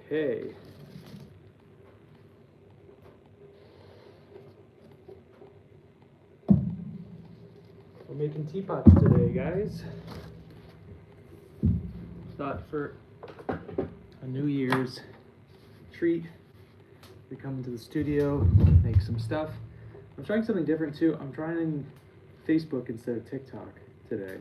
Okay. We're making teapots today, guys. Thought for a New Year's treat, we come into the studio, make some stuff. I'm trying something different too. I'm trying Facebook instead of TikTok today.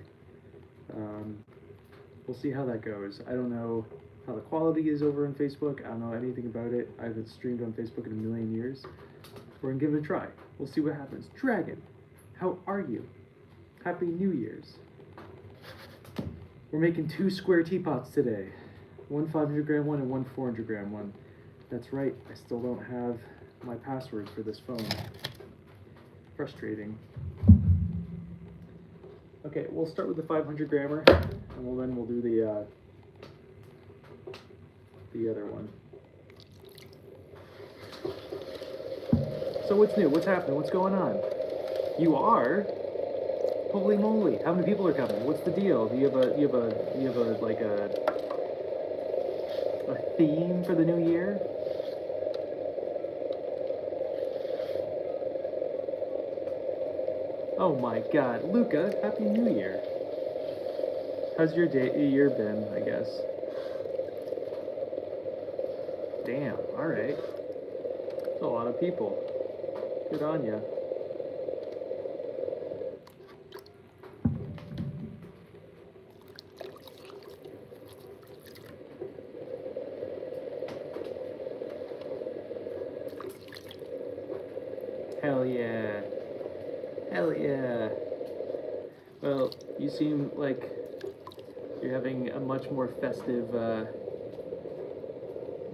We'll see how that goes. I don't know how the quality is over on Facebook. I don't know anything about it. I haven't streamed on Facebook in a million years. We're gonna give it a try. We'll see what happens. Dragon, how are you? Happy New Year's. We're making 2 square teapots today. One 500-gram one and one 400-gram one. That's right, I still don't have my password for this phone. Frustrating. Okay, we'll start with the 500-grammer, and then we'll do the other one. So what's new? What's happening? What's going on? You are? Holy moly! How many people are coming? What's the deal? Do you have a like a theme for the new year? Oh my God, Luca! Happy New Year! How's your year been? I guess. Damn. All right. That's a lot of people. Good on ya. Hell yeah. Hell yeah. Well, you seem like you're having a much more festive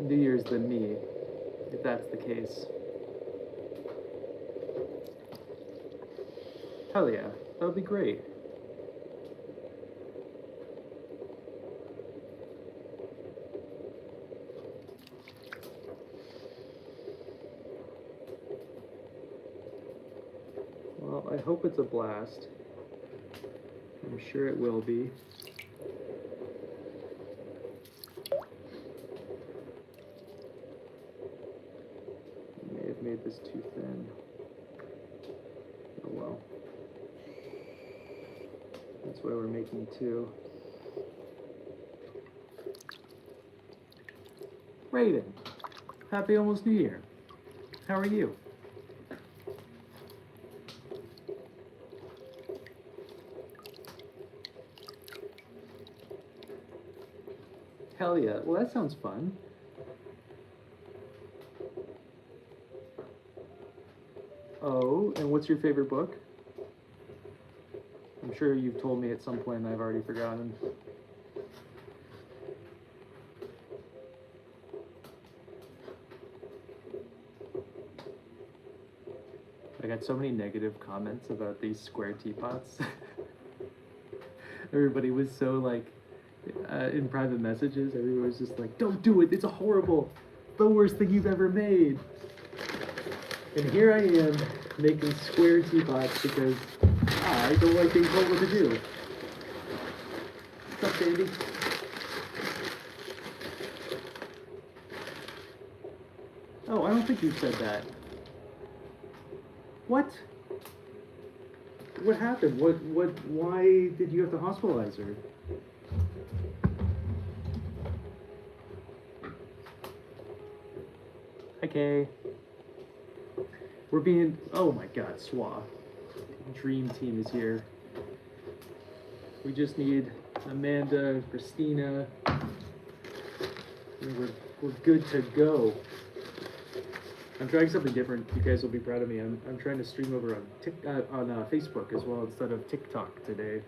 New Year's than me, if that's the case. Hell yeah, that would be great. Well, I hope it's a blast. I'm sure it will be. May have made this too thin. Oh well. That's why we're making 2. Raiden, happy almost New Year. How are you? Hell yeah. Well, that sounds fun. Oh, and what's your favorite book? I'm sure you've told me at some point and I've already forgotten. I got so many negative comments about these square teapots. Everybody was so like, in private messages, everyone was just like, don't do it, it's a horrible, the worst thing you've ever made. And here I am, making square teapots because I don't like being told what to do. What's up, Sandy? Oh, I don't think you said that. What? What happened? Why did you have to hospitalize her? Okay. We're being, oh my God, Swa. Dream team is here. We just need Amanda, Christina. We're good to go. I'm trying something different. You guys will be proud of me. I'm trying to stream over on Facebook as well instead of TikTok today.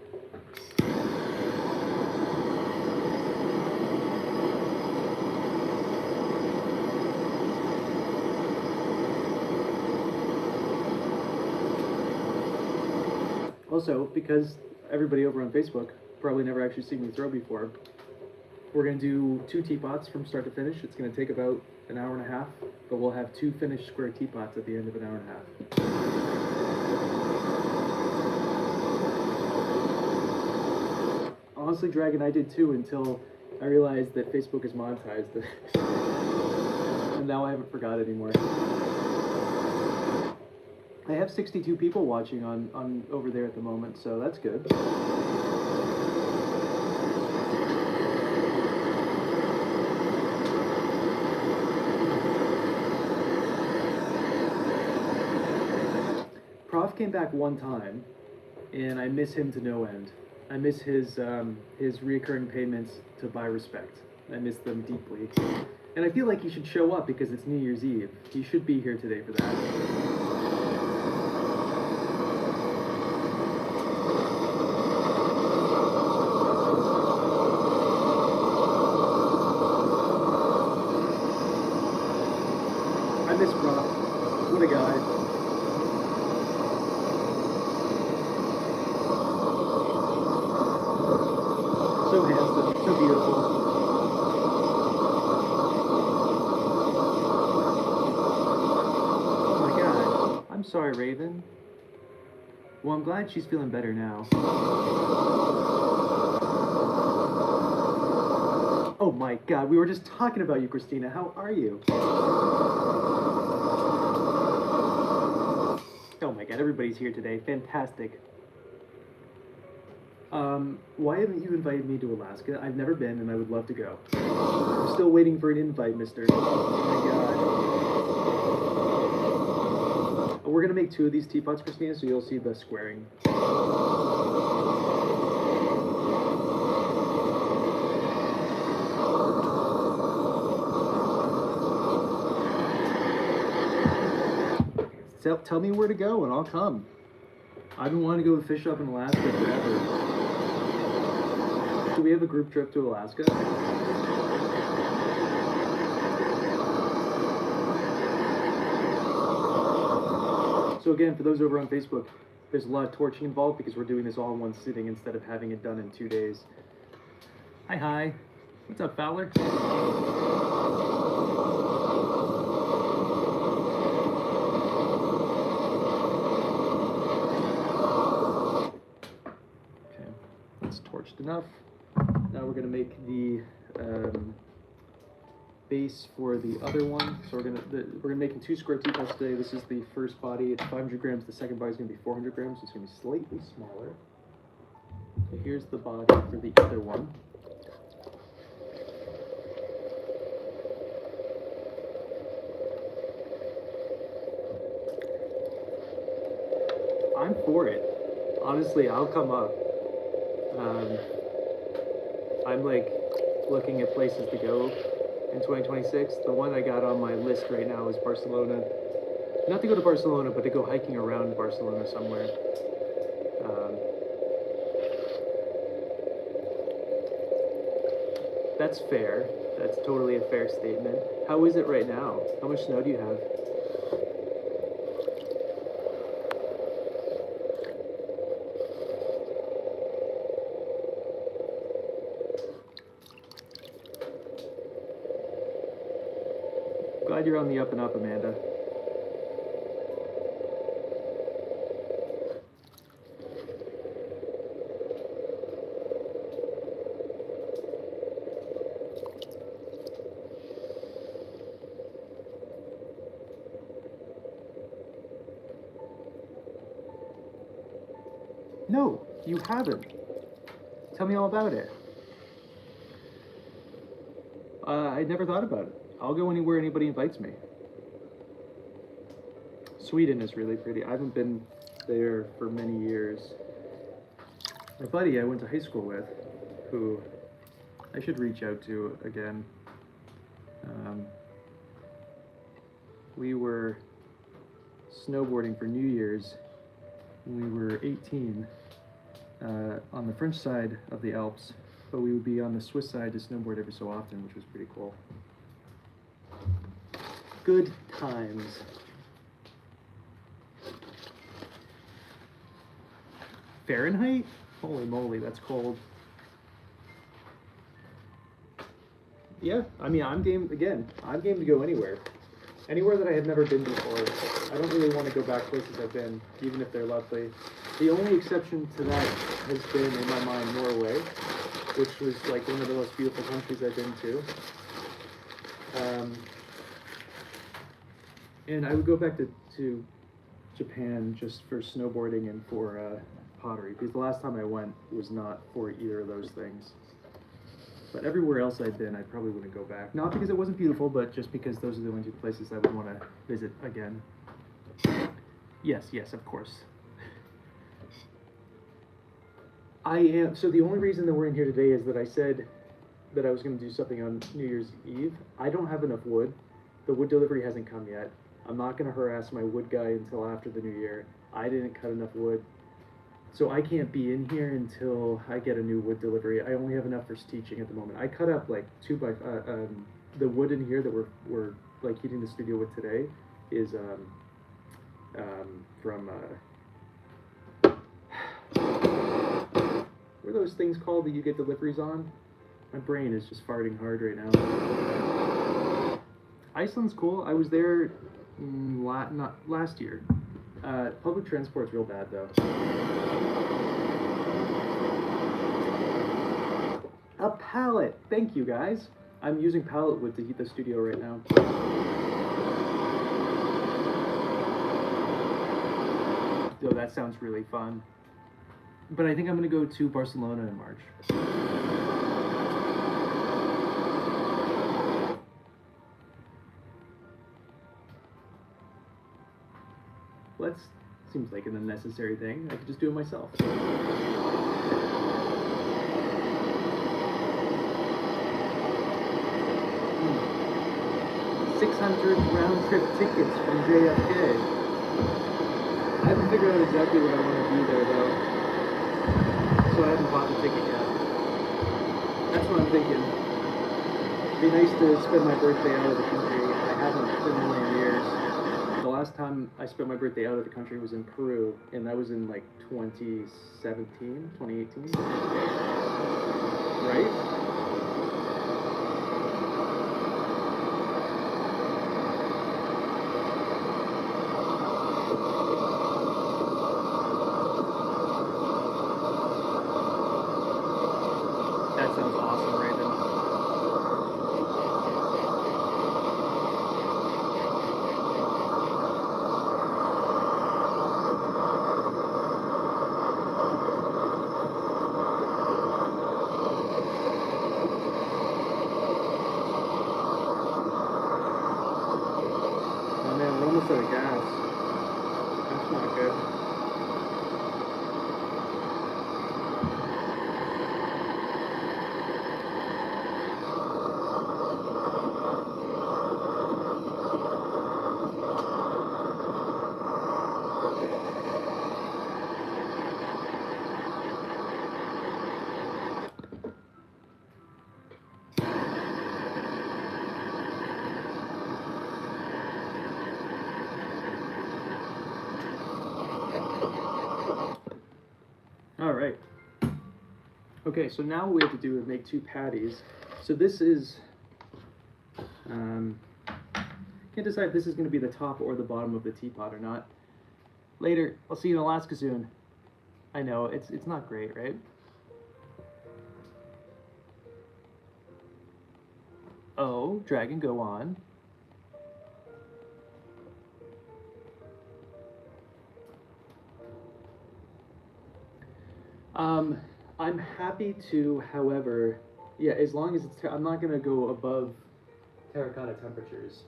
Also, because everybody over on Facebook probably never actually seen me throw before, we're going to do 2 teapots from start to finish. It's going to take about an hour and a half, but we'll have 2 finished square teapots at the end of an hour and a half. Honestly, Dragon, I did too until I realized that Facebook is monetized. now I haven't forgot anymore. I have 62 people watching on over there at the moment, so that's good. Prof came back one time, and I miss him to no end. I miss his reoccurring payments to buy respect. I miss them deeply. And I feel like he should show up because it's New Year's Eve. He should be here today for that. I miss Prof. What a guy. So handsome, so beautiful. Oh my god. I'm sorry, Raven. Well, I'm glad she's feeling better now. Oh my god, we were just talking about you, Christina. How are you? Oh my god, everybody's here today. Fantastic. Why haven't you invited me to Alaska? I've never been, and I would love to go. I'm still waiting for an invite, mister. Oh my god. We're gonna make 2 of these teapots, Christina, so you'll see the squaring. Tell me where to go, and I'll come. I've been wanting to go fish up in Alaska forever. Do we have a group trip to Alaska? So again, for those over on Facebook, there's a lot of torching involved because we're doing this all in one sitting instead of having it done in 2 days. Hi. What's up, Fowler? Okay, that's torched enough. Now we're gonna make the base for the other one. So we're gonna make 2 square teapots today. This is the first body. It's 500 grams. The second body is gonna be 400 grams. So it's gonna be slightly smaller. So here's the body for the other one. I'm for it. Honestly, I'll come up. I'm like looking at places to go in 2026. The one I got on my list right now is Barcelona. Not to go to Barcelona, but to go hiking around Barcelona somewhere. That's fair. That's totally a fair statement. How is it right now? How much snow do you have? Glad you're on the up and up, Amanda. No, you haven't. Tell me all about it. I never thought about it. I'll go anywhere anybody invites me. Sweden is really pretty. I haven't been there for many years. My buddy I went to high school with, who I should reach out to again. We were snowboarding for New Year's when we were 18 on the French side of the Alps, but we would be on the Swiss side to snowboard every so often, which was pretty cool. Good times. Fahrenheit? Holy moly, that's cold. Yeah, I mean, I'm game to go anywhere. Anywhere that I have never been before. I don't really want to go back places I've been, even if they're lovely. The only exception to that has been, in my mind, Norway, which was like one of the most beautiful countries I've been to. And I would go back to Japan just for snowboarding and for pottery, because the last time I went was not for either of those things. But everywhere else I'd been, I probably wouldn't go back. Not because it wasn't beautiful, but just because those are the only two places I would want to visit again. Yes, yes, of course. I am. So the only reason that we're in here today is that I said that I was going to do something on New Year's Eve. I don't have enough wood. The wood delivery hasn't come yet. I'm not going to harass my wood guy until after the new year. I didn't cut enough wood. So I can't be in here until I get a new wood delivery. I only have enough for teaching at the moment. I cut up like the wood in here that we're like heating the studio with today is from what are those things called that you get deliveries on? My brain is just farting hard right now. Iceland's cool. I was there not last year. Public transport's real bad though. A pallet. Thank you guys. I'm using pallet wood to heat the studio right now. Oh, that sounds really fun. But I think I'm gonna go to Barcelona in March. Seems like an unnecessary thing. I could just do it myself. 600 round-trip tickets from JFK. I haven't figured out exactly what I want to do there, though. So I haven't bought the ticket yet. That's what I'm thinking. It'd be nice to spend my birthday out of the country. I haven't for a million years. The last time I spent my birthday out of the country was in Peru, and that was in like 2017, 2018. Right? That sounds awesome, Raven. Oh man, we're almost out of gas. That's not good. All right. Okay, so now what we have to do is make two patties. So this is, can't decide if this is going to be the top or the bottom of the teapot or not. Later, I'll see you in Alaska soon. I know, it's not great, right? Oh, Dragon, go on. I'm happy to, however, yeah, as long as it's, I'm not gonna go above terracotta temperatures,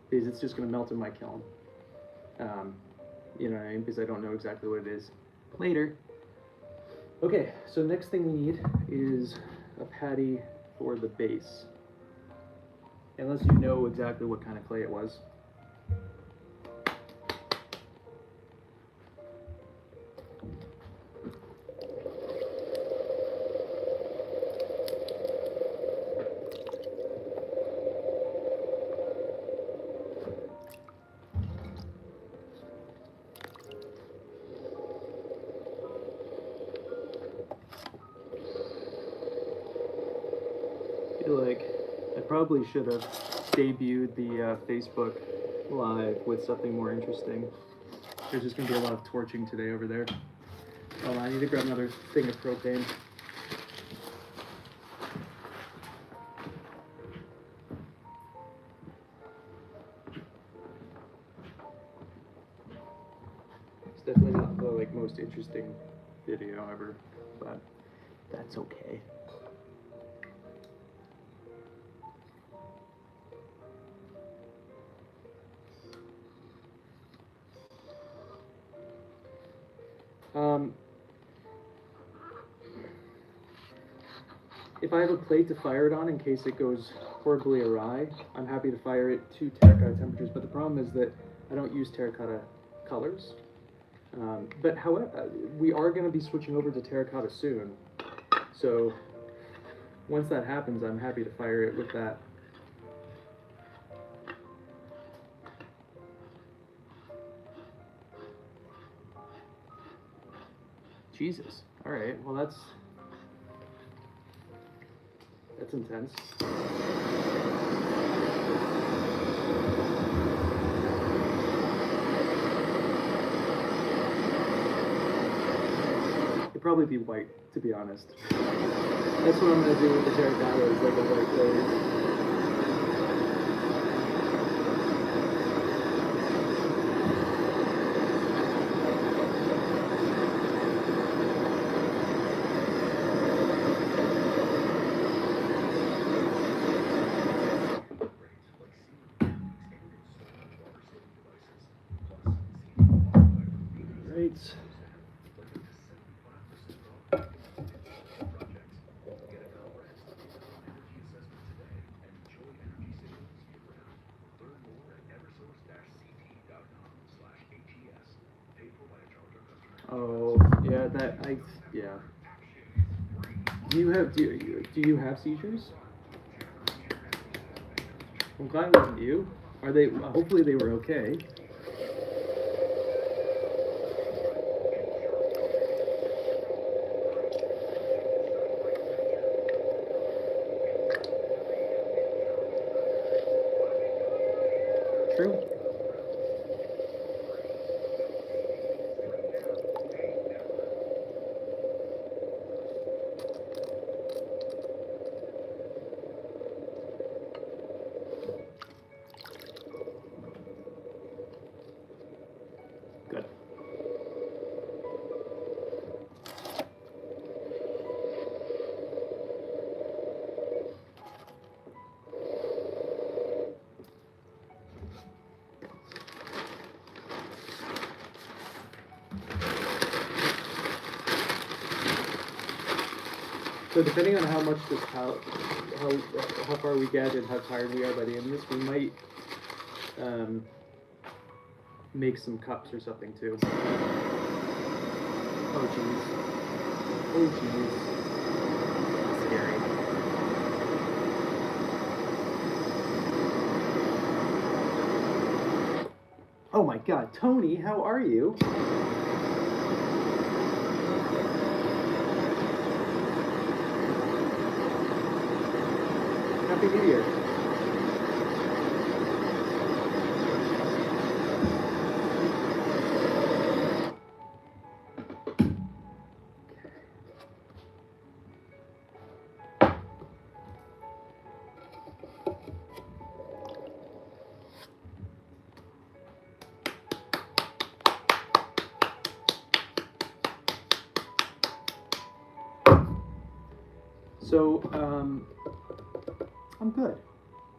because it's just gonna melt in my kiln. You know what I mean? Because I don't know exactly what it is. Later. Okay, so next thing we need is a patty for the base. Unless you know exactly what kind of clay it was. I feel like I probably should have debuted the Facebook Live with something more interesting. There's just going to be a lot of torching today over there. Oh, I need to grab another thing of propane. like most interesting video ever, but that's okay. If I have a plate to fire it on in case it goes horribly awry, I'm happy to fire it to terracotta temperatures, but the problem is that I don't use terracotta colors. But however, we are going to be switching over to terracotta soon, so once that happens, I'm happy to fire it with that. Jesus. All right. Well, that's intense. It'd probably be white, to be honest. That's what I'm gonna do with the terracotta, is like a white glaze. Right. Oh, yeah, yeah. Do you have seizures? I'm glad that you. Are they? Hopefully they were okay. True. Good. So depending on how much how far we get and how tired we are by the end of this, we might make some cups or something too. Oh jeez. Oh jeez. That's scary. Oh my God, Tony, how are you? Happy New Year. So, I'm good.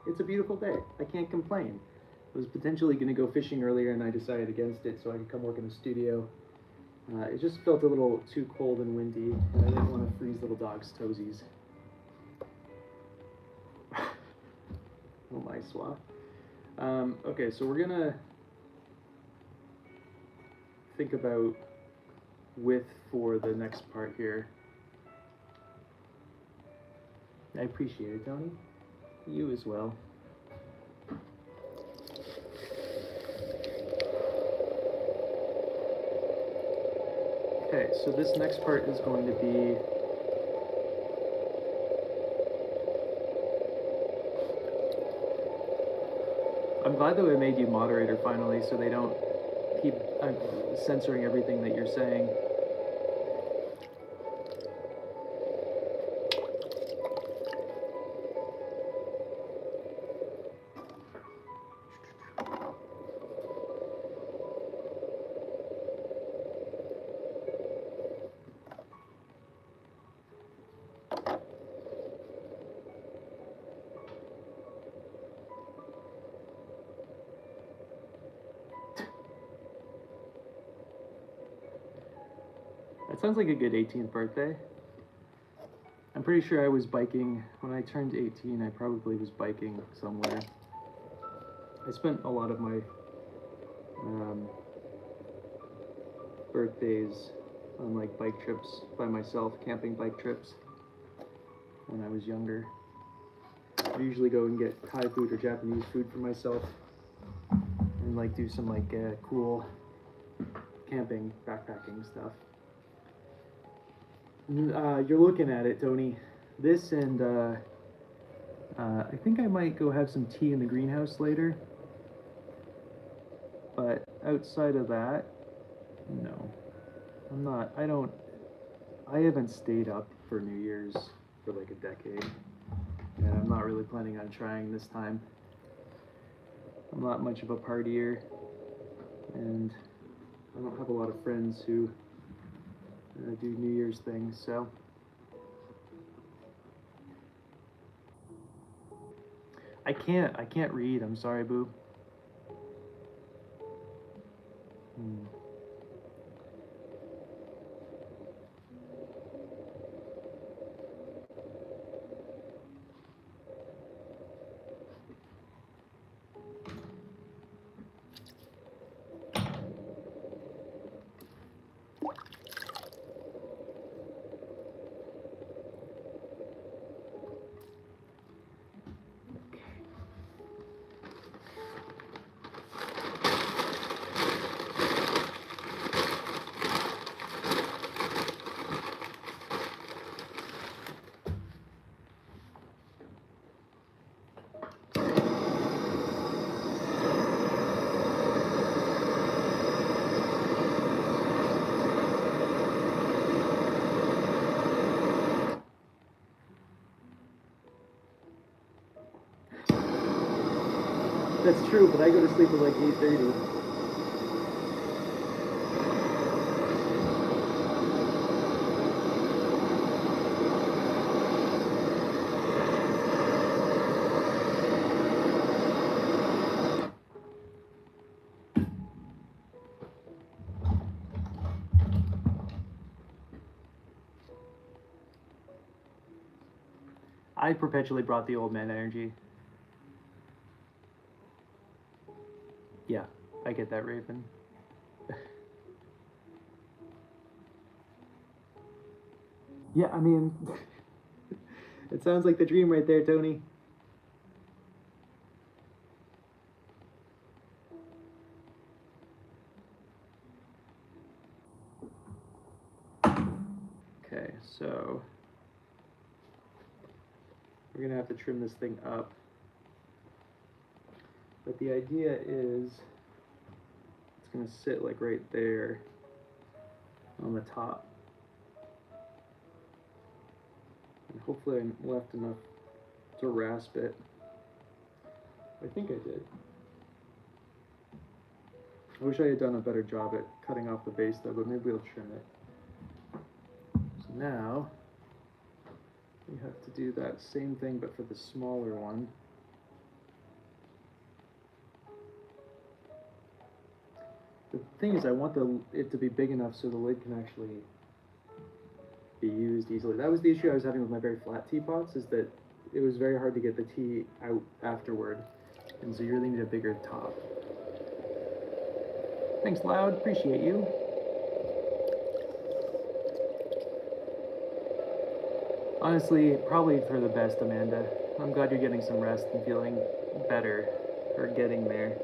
It's a beautiful day. I can't complain. I was potentially going to go fishing earlier and I decided against it so I could come work in the studio. It just felt a little too cold and windy, and I didn't want to freeze little dogs' toesies. Oh my swap. Okay, so we're gonna think about width for the next part here. I appreciate it, Tony. You as well. Okay, so this next part is going to be I'm glad that we made you moderator finally so they don't keep censoring everything that you're saying. sounds like a good 18th birthday. I'm pretty sure I was biking when I turned 18. I probably was biking somewhere. I spent a lot of my birthdays on like bike trips by myself, camping bike trips when I was younger. I usually go and get Thai food or Japanese food for myself and like do some like cool camping, backpacking stuff. You're looking at it, Tony. This and I think I might go have some tea in the greenhouse later. But outside of that, no. I'm not, I haven't stayed up for New Year's for like a decade. And I'm not really planning on trying this time. I'm not much of a partier. And I don't have a lot of friends who do New Year's things, so. I can't read, I'm sorry, boo. That's true, but I go to sleep at like 8:30. I perpetually brought the old man energy. Yeah, I get that, Raven. Yeah, I mean, it sounds like the dream right there, Tony. Okay, so we're gonna have to trim this thing up. But the idea is it's gonna sit like right there on the top. And hopefully I left enough to rasp it. I think I did. I wish I had done a better job at cutting off the base though, but maybe we'll trim it. So now we have to do that same thing but for the smaller one. The thing is, I want it to be big enough so the lid can actually be used easily. That was the issue I was having with my very flat teapots, is that it was very hard to get the tea out afterward. And so you really need a bigger top. Thanks, Loud. Appreciate you. Honestly, probably for the best, Amanda. I'm glad you're getting some rest and feeling better, or getting there.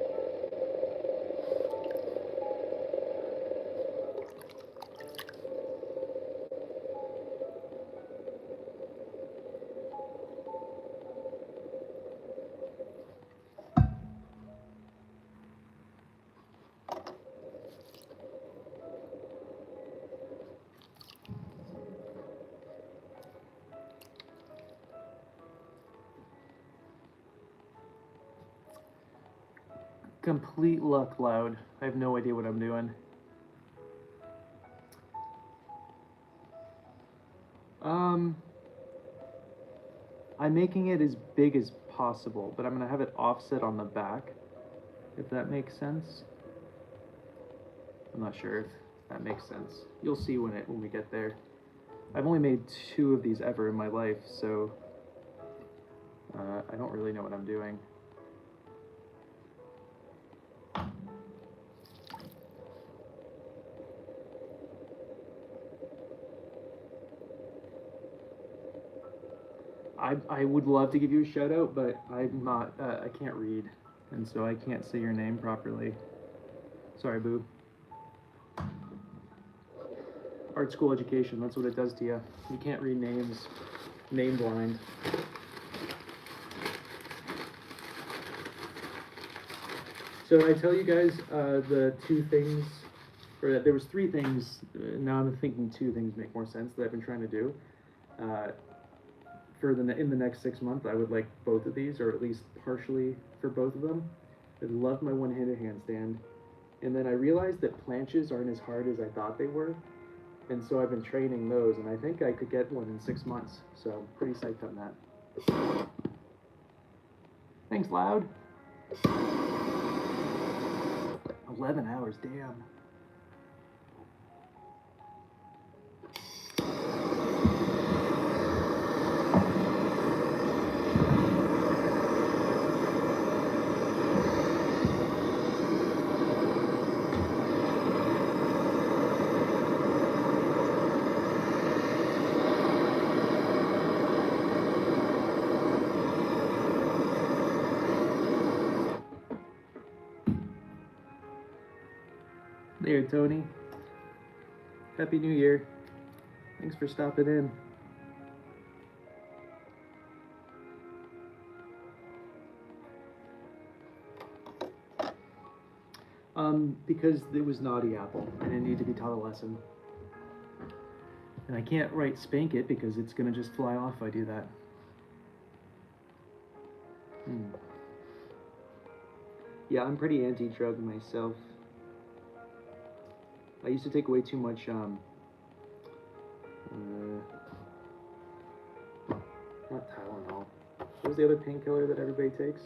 Complete luck, Loud. I have no idea what I'm doing. I'm making it as big as possible, but I'm gonna have it offset on the back, if that makes sense. I'm not sure if That makes sense. You'll see when we get there. I've only made 2 of these ever in my life, so I don't really know what I'm doing. I would love to give you a shout out, but I'm not, I can't read, and so I can't say your name properly. Sorry, boo. Art school education, that's what it does to you. You can't read names, name blind. So I tell you guys the 2 things, or there was 3 things, now I'm thinking 2 things make more sense that I've been trying to do. In the next 6 months, I would like both of these, or at least partially for both of them. I love my one-handed handstand. And then I realized that planches aren't as hard as I thought they were. And so I've been training those, and I think I could get one in 6 months. So pretty psyched on that. Thanks, Loud. 11 hours, damn. There, Tony. Happy New Year. Thanks for stopping in. Because it was naughty apple, and it needed to be taught a lesson. And I can't write spank it because it's gonna just fly off if I do that. Yeah, I'm pretty anti-drug myself. I used to take way too much, not Tylenol. What was the other painkiller that everybody takes?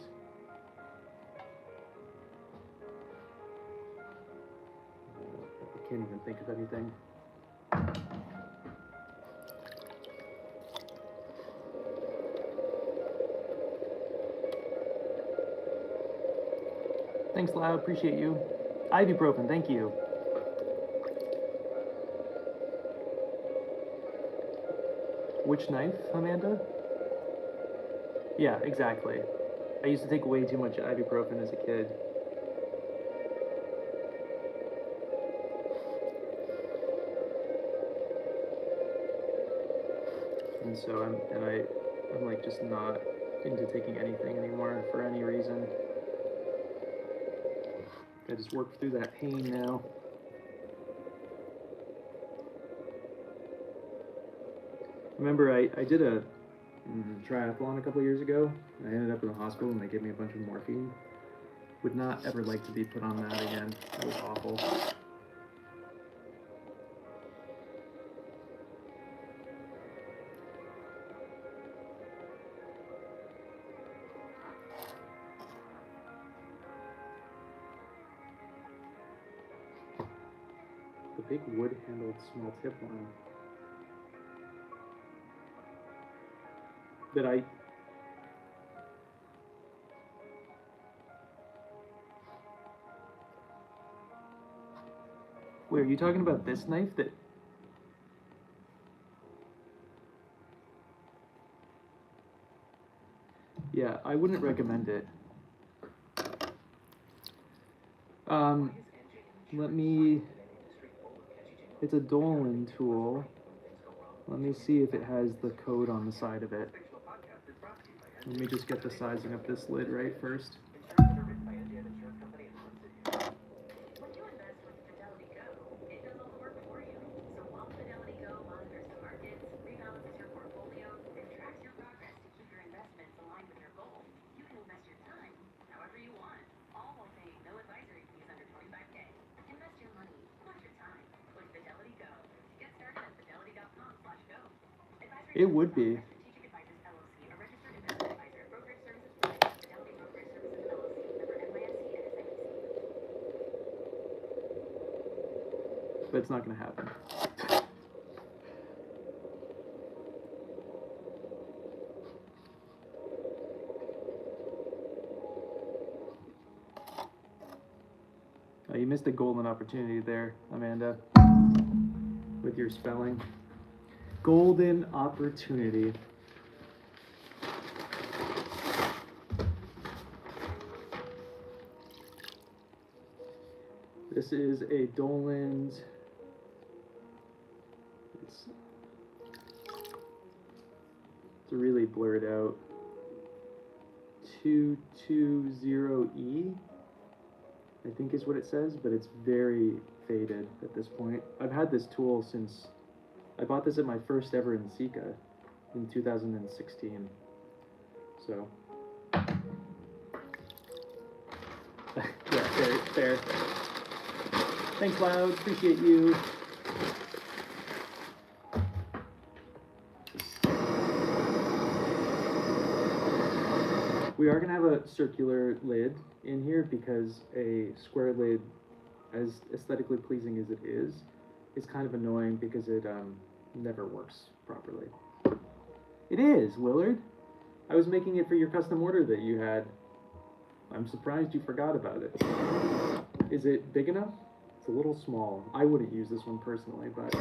I can't even think of anything. Thanks, Loud. Appreciate you. Ibuprofen, thank you. Which knife, Amanda? Yeah, exactly. I used to take way too much ibuprofen as a kid. And so I'm like just not into taking anything anymore for any reason. I just work through that pain now. Remember, I did a triathlon a couple years ago. I ended up in the hospital and they gave me a bunch of morphine. Would not ever like to be put on that again. That was awful. The big wood-handled small tip one. That I... Wait, are you talking about this knife that... Yeah, I wouldn't recommend it. Let me... It's a Dolan tool. Let me see if it has the code on the side of it. Let me just get the sizing of this lid right first. It would be. But that's not going to happen. Oh, you missed a golden opportunity there, Amanda, with your spelling. Golden opportunity. This is a Dolan's. It's really blurred out. 220E, I think is what it says, but it's very faded at this point. I've had this tool since I bought this at my first ever in Sika in 2016. So yeah, fair. Thanks, Loud. Appreciate you. We are going to have a circular lid in here because a square lid, as aesthetically pleasing as it is kind of annoying because it never works properly. It is, Willard. I was making it for your custom order that you had. I'm surprised you forgot about it. Is it big enough? It's a little small. I wouldn't use this one personally, but...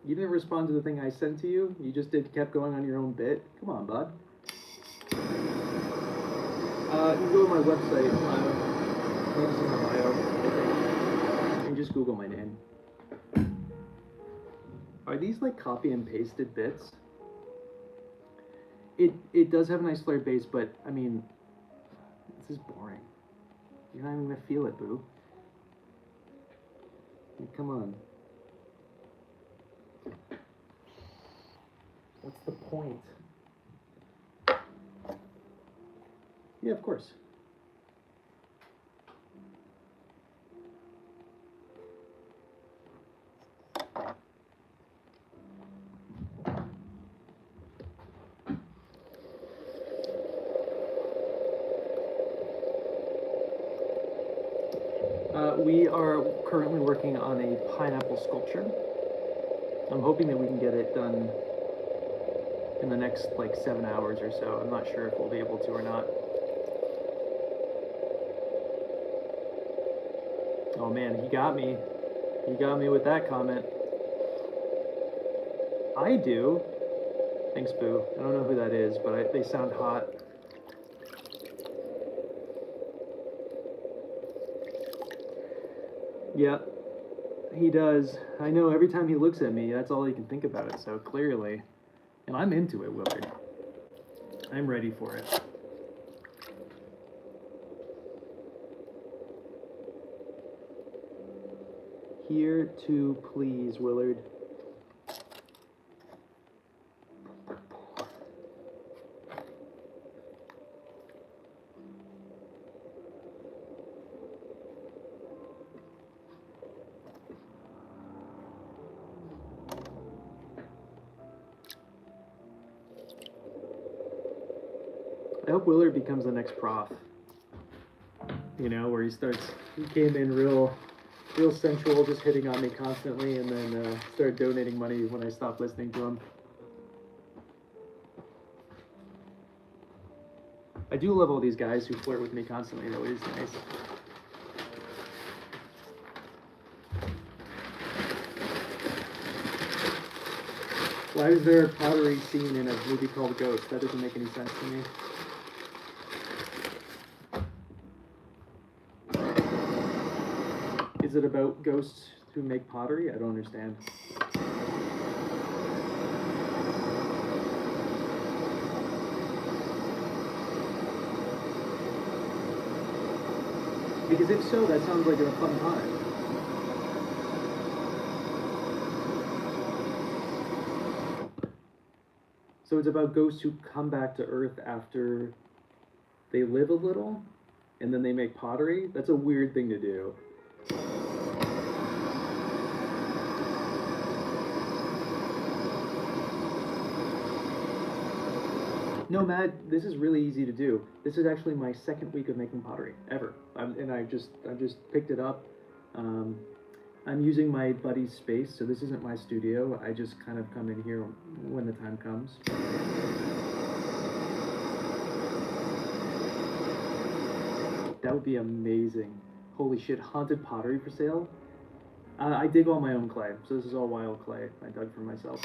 You didn't respond to the thing I sent to you? You just kept going on your own bit? Come on, bud. You can go to my website, links in the bio, and just Google my name. Are these like copy and pasted bits? It does have a nice flared bass, but I mean, this is boring. You're not even gonna feel it, boo. Come on. What's the point? Yeah, of course. We are currently working on a pineapple sculpture. I'm hoping that we can get it done in the next like 7 hours or so. I'm not sure if we'll be able to or not. Oh man, he got me. He got me with that comment. I do. Thanks, Boo. I don't know who that is, but they sound hot. Yeah, he does. I know every time he looks at me, that's all he can think about it, so clearly. And I'm into it, Willard. I'm ready for it. Here to please, Willard. I hope Willard becomes the next prof. You know, where he came in real sensual, just hitting on me constantly, and then started donating money when I stopped listening to him. I do love all these guys who flirt with me constantly, though. It is nice. Why is there a pottery scene in a movie called Ghost? That doesn't make any sense to me. Is it about ghosts who make pottery? I don't understand. Because if so, that sounds like a fun time. So it's about ghosts who come back to Earth after they live a little, and then they make pottery? That's a weird thing to do. No, Matt, this is really easy to do. This is actually my second week of making pottery ever, and I just picked it up. Um, I'm using my buddy's space, so this isn't my studio. I just kind of come in here when the time comes. That would be amazing. Holy shit, haunted pottery for sale? I dig all my own clay, so this is all wild clay I dug for myself.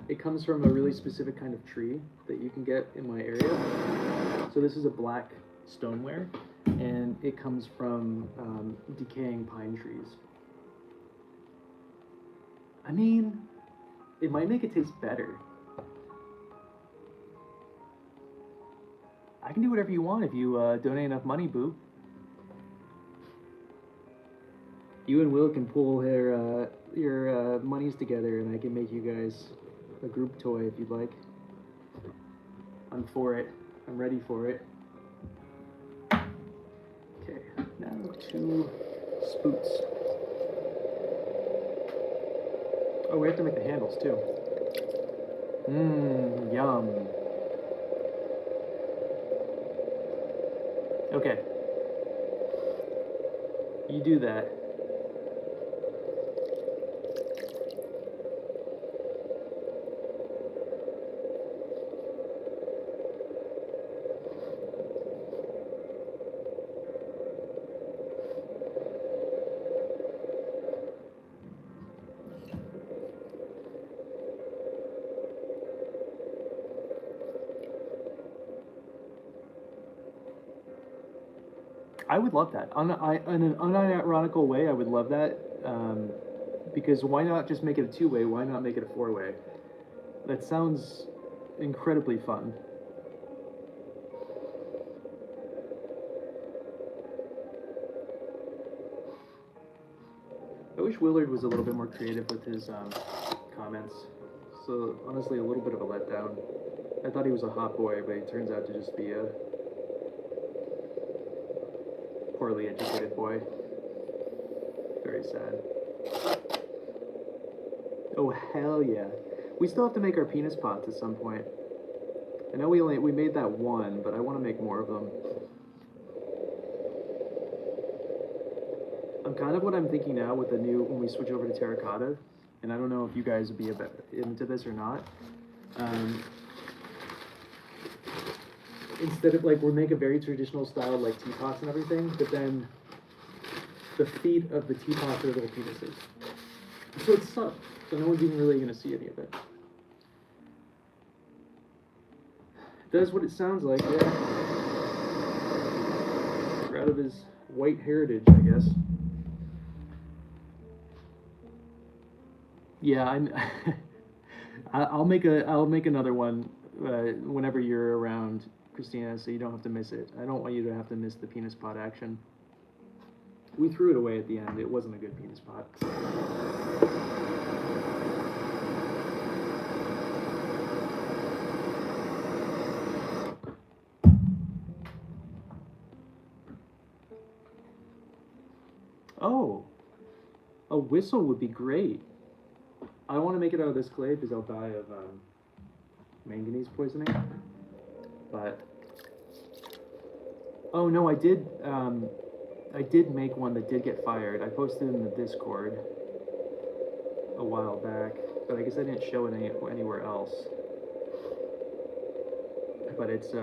It comes from a really specific kind of tree that you can get in my area. So this is a black stoneware, and it comes from decaying pine trees. I mean, it might make it taste better. I can do whatever you want if you donate enough money, boo. You and Will can pull your monies together, and I can make you guys a group toy if you'd like. I'm for it. I'm ready for it. Okay, now 2 spoots. Oh, we have to make the handles too. Mmm, yum. Okay. You do that. I would love that. In an unironical way, I would love that. Because why not just make it a 2-way? Why not make it a 4-way? That sounds incredibly fun. I wish Willard was a little bit more creative with his comments. So honestly, a little bit of a letdown. I thought he was a hot boy, but he turns out to just be a poorly educated boy. Very sad. Oh hell yeah! We still have to make our penis pots at some point. I know we made that one, but I want to make more of them. I'm kind of what I'm thinking now with the new when we switch over to terracotta, and I don't know if you guys would be into this or not. Instead of like we'll make a very traditional style like teapots and everything, but then the feet of the teapots are little penises. So it's subtle, so no one's even really gonna see any of it. Does what it sounds like, yeah. Proud of his white heritage, I guess. Yeah, I'll make another one whenever you're around, Christina, so you don't have to miss it. I don't want you to have to miss the penis pot action. We threw it away at the end. It wasn't a good penis pot. Oh, a whistle would be great. I want to make it out of this clay because I'll die of manganese poisoning. But oh no, I did make one that did get fired. I posted it in the Discord a while back, but I guess I didn't show it anywhere else. But it's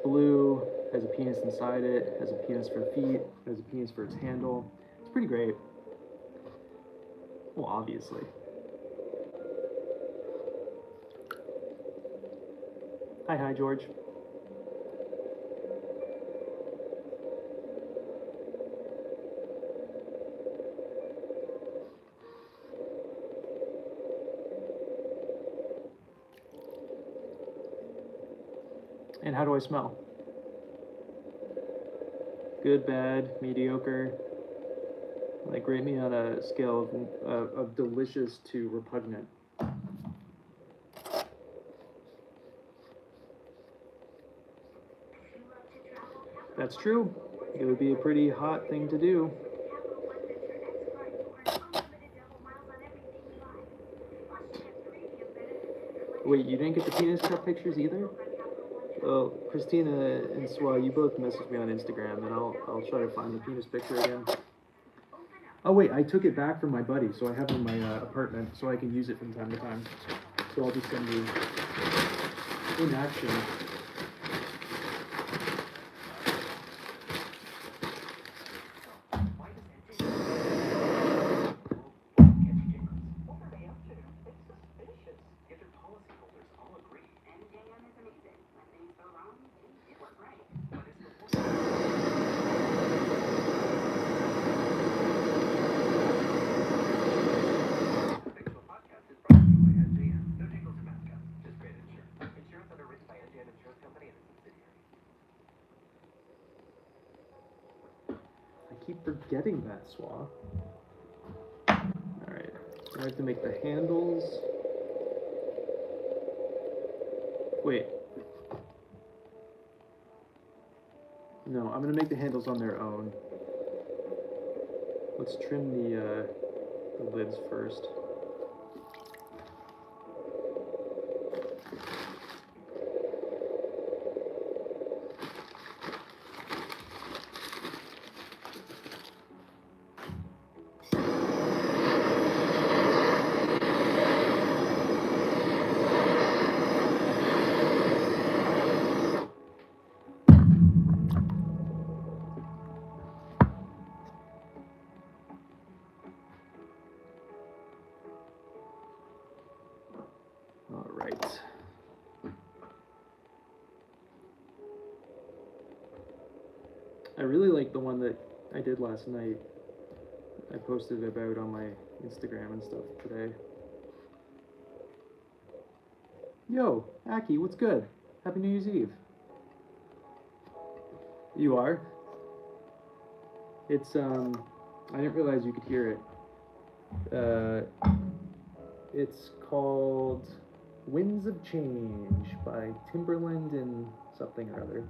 blue, has a penis inside it, has a penis for feet, has a penis for its handle. It's pretty great. Well, obviously. Hi, George. And how do I smell? Good, bad, mediocre. Like, rate me on a scale of delicious to repugnant. That's true. It would be a pretty hot thing to do. Wait, you didn't get the penis cup pictures either? Well, Christina and Swa, you both messaged me on Instagram, and I'll try to find the penis picture again. Oh wait, I took it back from my buddy, so I have it in my apartment, so I can use it from time to time. So I'll just send you in action. Keep forgetting that, Swa. Alright, I have to make the handles. Wait. No, I'm gonna make the handles on their own. Let's trim the lids first. Alright. I really like the one that I did last night. I posted about on my Instagram and stuff today. Yo, Aki, what's good? Happy New Year's Eve. You are? It's, I didn't realize you could hear it. It's called Winds of Change by Timberland and something or other.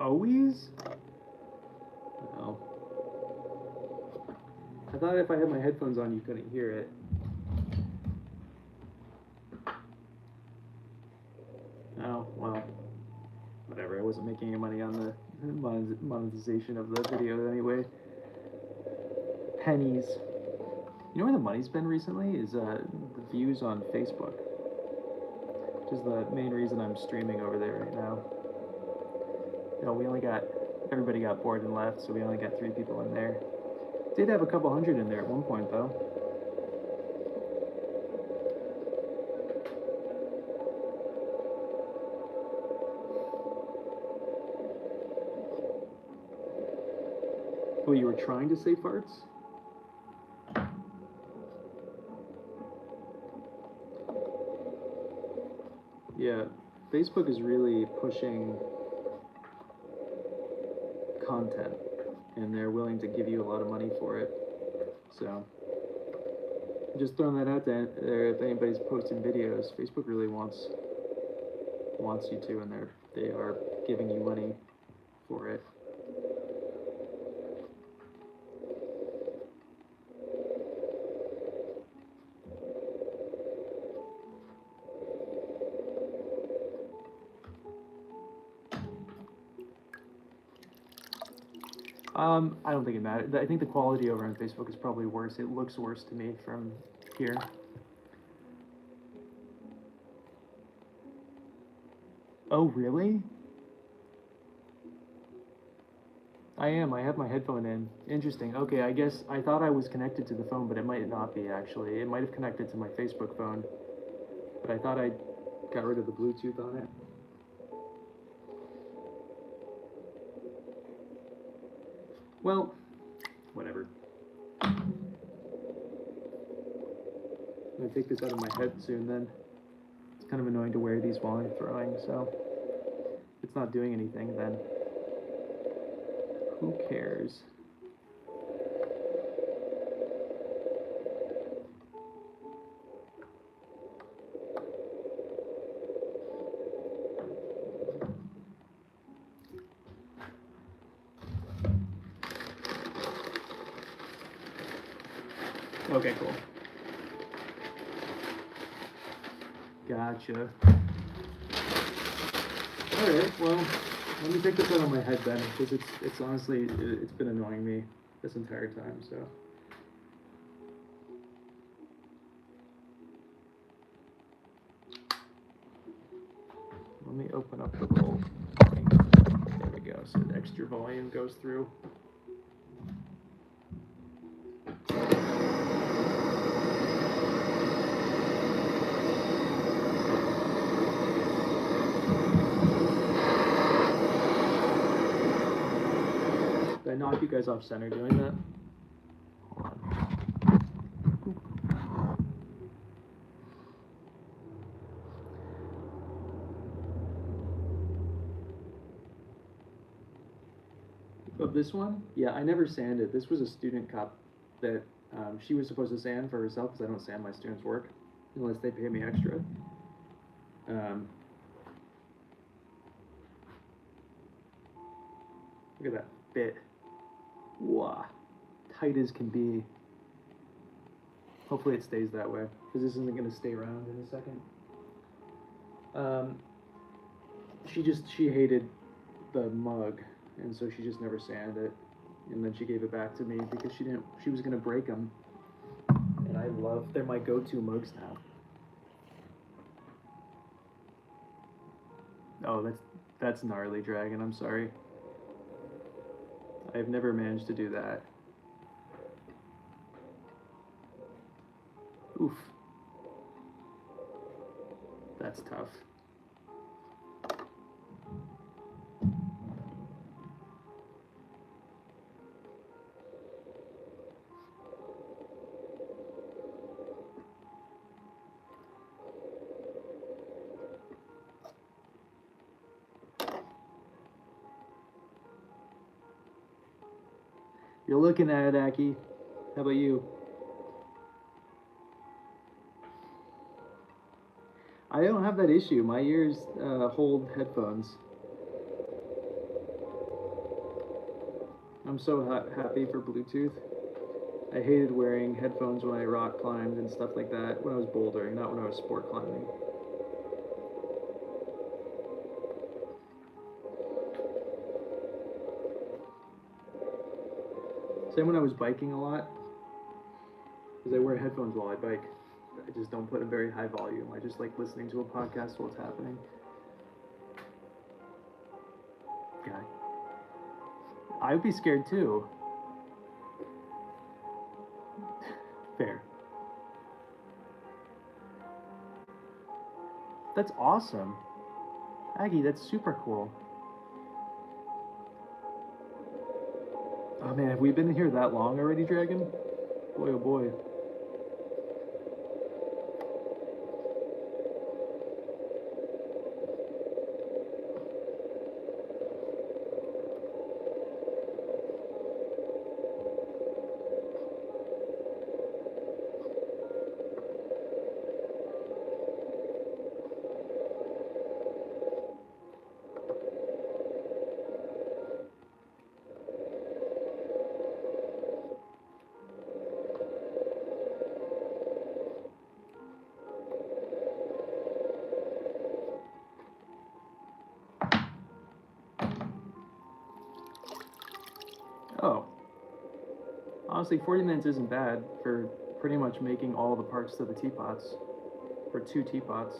Always? No. I thought if I had my headphones on, you couldn't hear it. Oh, well. Whatever, I wasn't making any money on the monetization of the video anyway. Pennies. You know where the money's been recently? Is the views on Facebook. Which is the main reason I'm streaming over there right now. You know, everybody got bored and left, so we only got 3 people in there. Did have a couple hundred in there at one point, though. Oh, you were trying to say farts? Yeah, Facebook is really pushing content, and they're willing to give you a lot of money for it. So, just throwing that out there. If anybody's posting videos, Facebook really wants you to, and they are giving you money for it. I don't think it matters. I think the quality over on Facebook is probably worse. It looks worse to me from here. Oh, really? I am. I have my headphone in. Interesting. Okay, I guess I thought I was connected to the phone, but it might not be, actually. It might have connected to my Facebook phone. But I thought I got rid of the Bluetooth on it. Well, whatever. I'm gonna take this out of my head soon then. It's kind of annoying to wear these while I'm throwing, so if it's not doing anything, then who cares? Okay, cool. Gotcha. Alright, well, let me take this out of my head then, because it's honestly, it's been annoying me this entire time, so. Let me open up the little thing. There we go, so the extra volume goes through. Did I knock you guys off center doing that? Hold on. Of this one? Yeah, I never sanded. This was a student cup that she was supposed to sand for herself because I don't sand my students' work unless they pay me extra. Look at that fit. Wow. Tight as can be. Hopefully it stays that way because this isn't going to stay around in a second. She hated the mug, and so she just never sanded it, and then she gave it back to me because she was gonna break them, and they're my go-to mugs now. Oh, that's gnarly, Dragon, I'm sorry. I've never managed to do that. Oof. That's tough. You're looking at it, Aki. How about you? I don't have that issue. My ears hold headphones. I'm so happy for Bluetooth. I hated wearing headphones when I rock climbed and stuff like that when I was bouldering, not when I was sport climbing. Same when I was biking a lot, because I wear headphones while I bike. I just don't put a very high volume. I just like listening to a podcast while it's happening. Yeah. I would be scared too. Fair. That's awesome. Aggie, that's super cool. Oh man, have we been here that long already, Dragon? Boy, oh boy. Oh. Honestly, 40 minutes isn't bad for pretty much making all the parts to the teapots. For 2 teapots.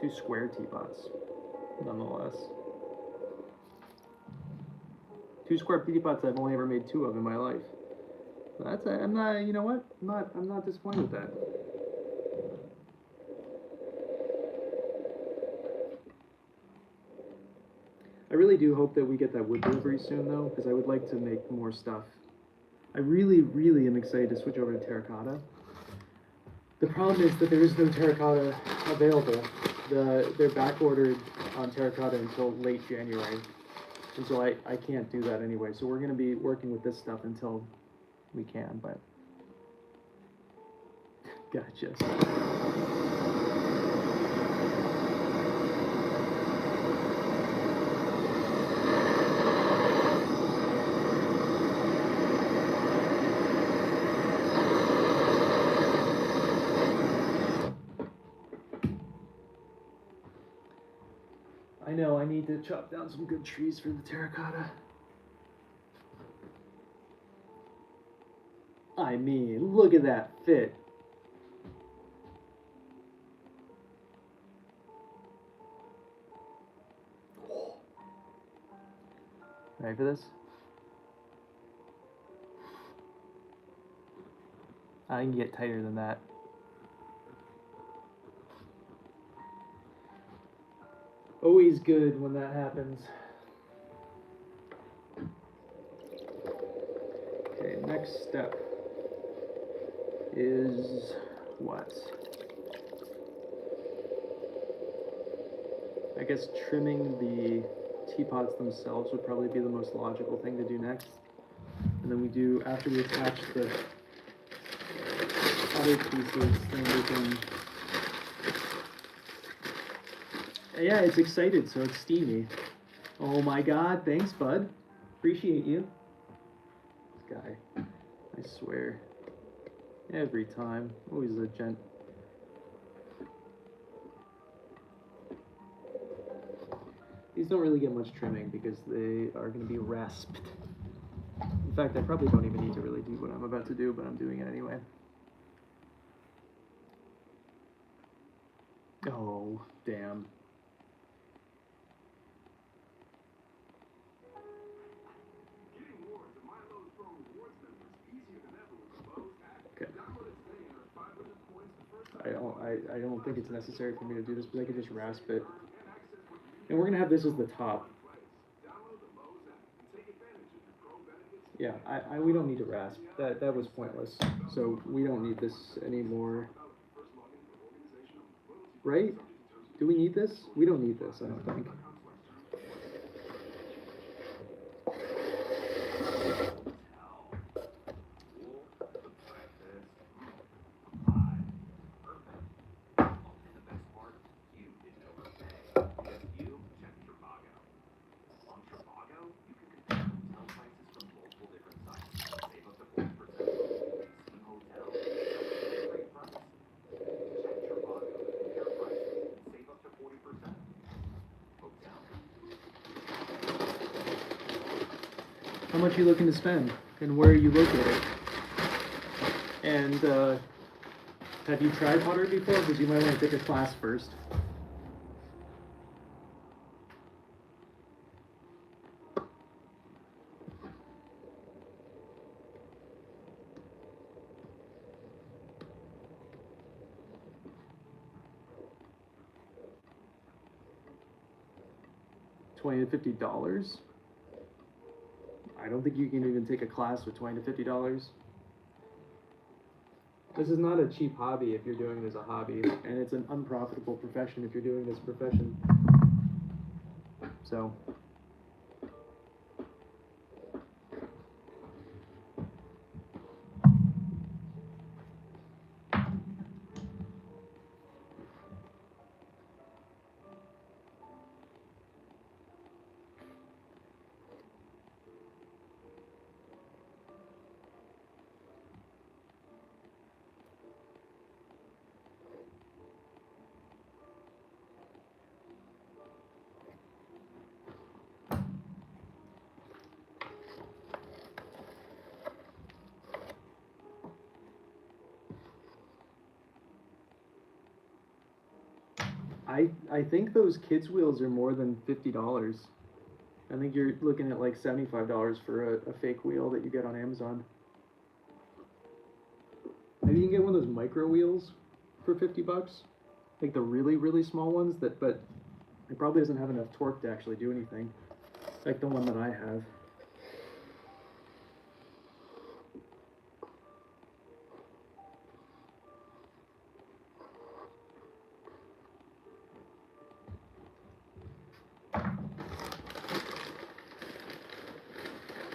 2 square teapots, nonetheless. 2 square teapots I've only ever made 2 of in my life. I'm not, you know what? I'm not disappointed with that. I really do hope that we get that wood delivery soon, though, because I would like to make more stuff. I really, really am excited to switch over to terracotta. The problem is that there is no terracotta available. They're back ordered on terracotta until late January, and so I can't do that anyway. So we're going to be working with this stuff until we can, but gotcha. know, I need to chop down some good trees for the terracotta. I mean, look at that fit. Ready for this? I can get tighter than that. Always good when that happens. Okay, next step is what? I guess trimming the teapots themselves would probably be the most logical thing to do next. And then we do, after we attach the other pieces, then we can... Yeah, it's excited, so it's steamy. Oh my god, thanks, bud. Appreciate you. This guy, I swear. Every time. Always a gent. These don't really get much trimming because they are going to be rasped. In fact, I probably don't even need to really do what I'm about to do, but I'm doing it anyway. Oh, damn. Okay. I don't think it's necessary for me to do this, but I can just rasp it. And we're gonna have this as the top. Yeah, we don't need to rasp. That was pointless. So we don't need this anymore. Right? Do we need this? We don't need this, I don't think. How much are you looking to spend? And where are you located? And have you tried pottery before? Because you might want to take a class first. $20 to $50? I don't think you can even take a class with $20 to $50. This is not a cheap hobby if you're doing it as a hobby, and it's an unprofitable profession if you're doing this profession. So. I think those kids wheels are more than $50. I think you're looking at like $75 for a fake wheel that you get on Amazon. Maybe you can get one of those micro wheels for $50, like the really, really small ones but it probably doesn't have enough torque to actually do anything, like the one that I have.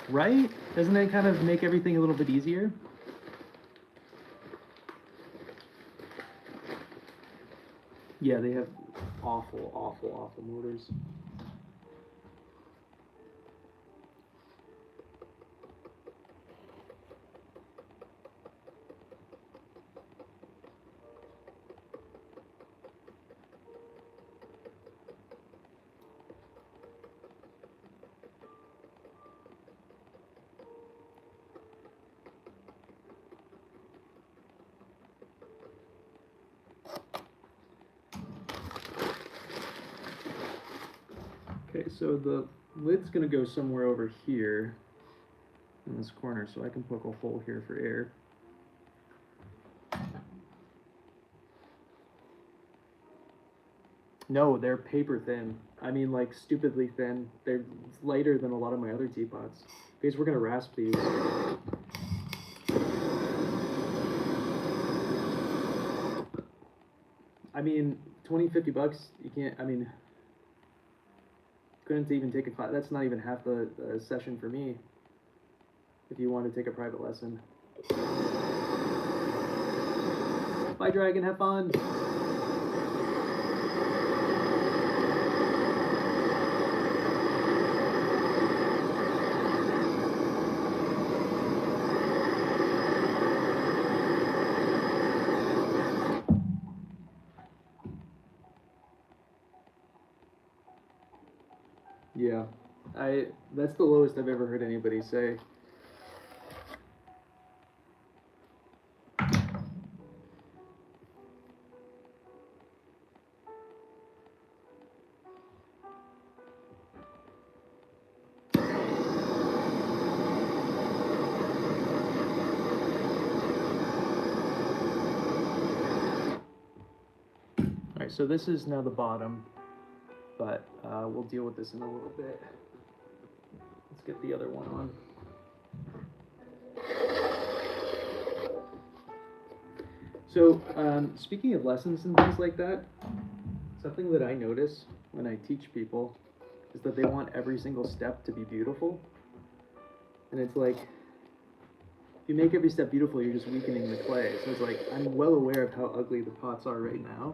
Right? Doesn't that kind of make everything a little bit easier? Yeah, they have awful, awful, awful motors. Okay, so the lid's gonna go somewhere over here in this corner, so I can poke a hole here for air. No, they're paper thin. I mean, like, stupidly thin. They're lighter than a lot of my other teapots. Because we're gonna rasp these. I mean, 20, 50 bucks, you can't, I mean, couldn't even take a class. That's not even half the session for me. If you want to take a private lesson. Bye, Dragon, have fun. Yeah, that's the lowest I've ever heard anybody say. Alright, so this is now the bottom, but we'll deal with this in a little bit. Let's get the other one on. So, speaking of lessons and things like that, something that I notice when I teach people is that they want every single step to be beautiful. And it's like, if you make every step beautiful, you're just weakening the clay. So it's like, I'm well aware of how ugly the pots are right now,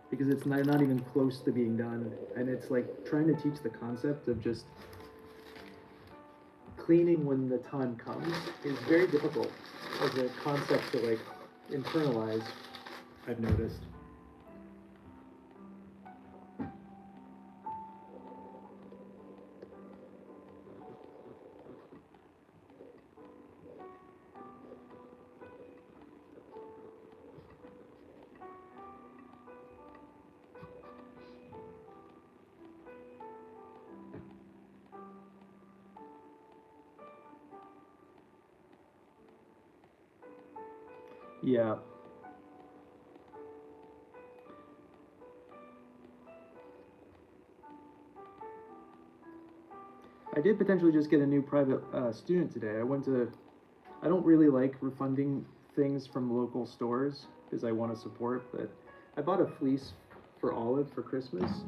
because it's not even close to being done. And it's like trying to teach the concept of just cleaning when the time comes is very difficult as a concept to like internalize, I've noticed. Yeah. I did potentially just get a new private student today. I don't really like refunding things from local stores because I want to support, but I bought a fleece for Olive for Christmas.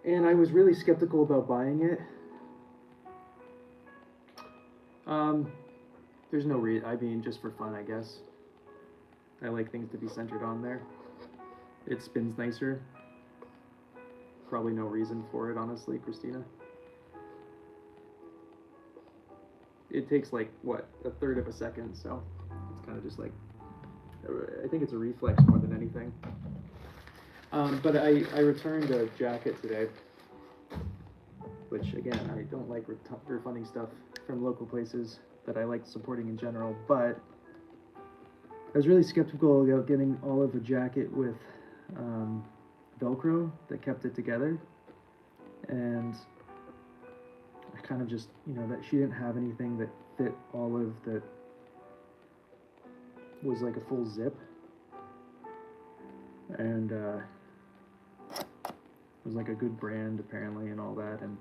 And I was really skeptical about buying it. There's no reason, I mean, just for fun, I guess. I like things to be centered on there. It spins nicer. Probably no reason for it, honestly, Christina. It takes like, what, a third of a second, so it's kind of just like, I think it's a reflex more than anything. But I returned a jacket today, which again, I don't like refunding stuff from local places that I like supporting in general, but I was really skeptical about getting Olive a jacket with Velcro that kept it together, and I kind of just, that she didn't have anything that fit Olive that was like a full zip, and it was like a good brand apparently and all that, and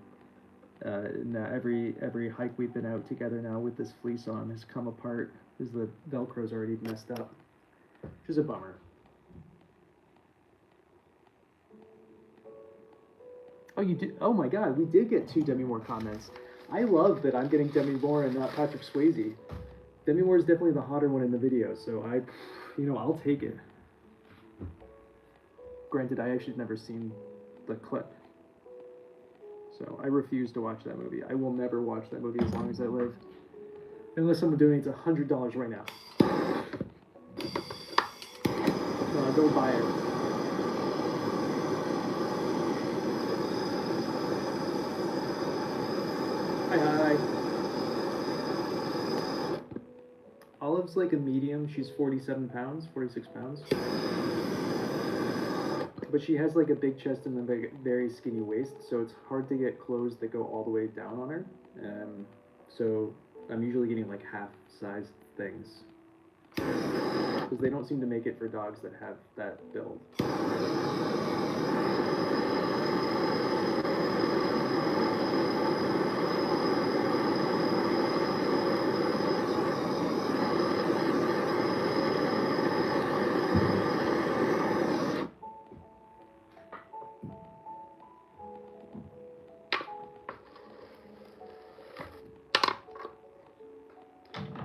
now every hike we've been out together now with this fleece on has come apart because the Velcro's already messed up, which is a bummer. Oh, you did? Oh my God, we did get 2 Demi Moore comments. I love that I'm getting Demi Moore and not Patrick Swayze. Demi Moore is definitely the hotter one in the video, so I'll take it. Granted, I actually never seen the clip, so I refuse to watch that movie. I will never watch that movie as long as I live, unless someone donates $100 right now. No, don't buy it. Hi. Olive's like a medium. She's 47 pounds, 46 pounds. but she has like a big chest and a very skinny waist, so it's hard to get clothes that go all the way down on her. So I'm usually getting like half-sized things because they don't seem to make it for dogs that have that build.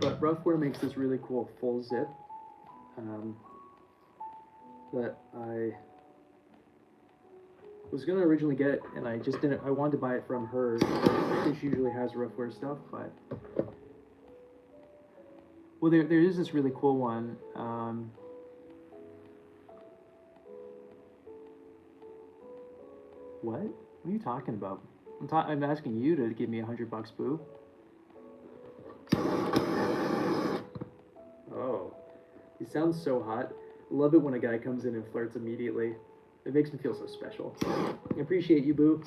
But Roughwear makes this really cool full zip that I was gonna originally get, and I just didn't. I wanted to buy it from her. She usually has Roughwear stuff, but well, there is this really cool one. What? What are you talking about? I'm asking you to give me $100, Boo. Oh, he sounds so hot. Love it when a guy comes in and flirts immediately. It makes me feel so special. I appreciate you, Boo.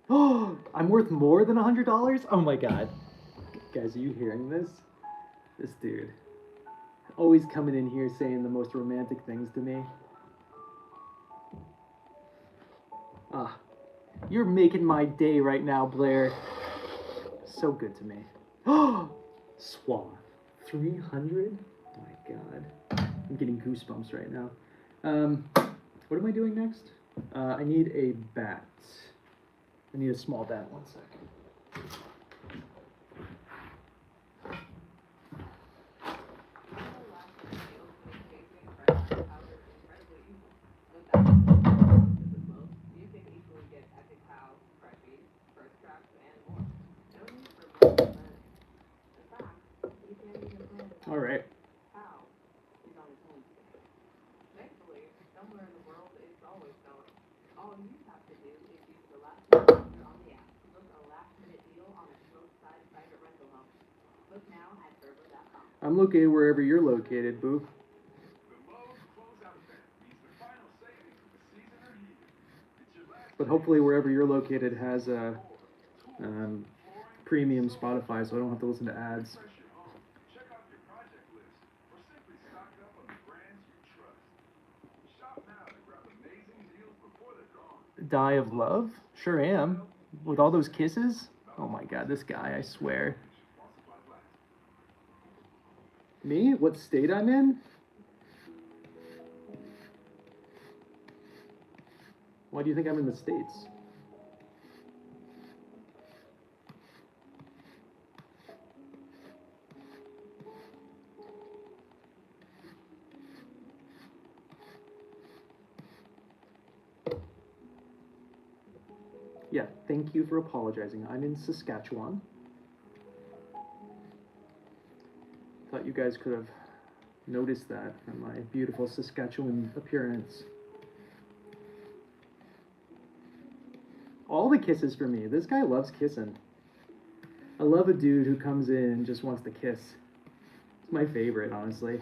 Oh, I'm worth more than $100? Oh my god. Guys, are you hearing this? This dude. Always coming in here saying the most romantic things to me. Ah, you're making my day right now, Blair. So good to me. Oh, Swath. 300? Oh my god. I'm getting goosebumps right now. What am I doing next? I need a bat. I need a small bat. 1 second. All right. I'm located wherever you're located, Boo. But hopefully wherever you're located has a premium Spotify, so I don't have to listen to ads. Die of Love? Sure am. With all those kisses? Oh my god, this guy, I swear. Me? What state I'm in? Why do you think I'm in the States? Yeah, thank you for apologizing. I'm in Saskatchewan. Thought you guys could have noticed that from my beautiful Saskatchewan appearance. All the kisses for me. This guy loves kissing. I love a dude who comes in and just wants to kiss. It's my favorite, honestly.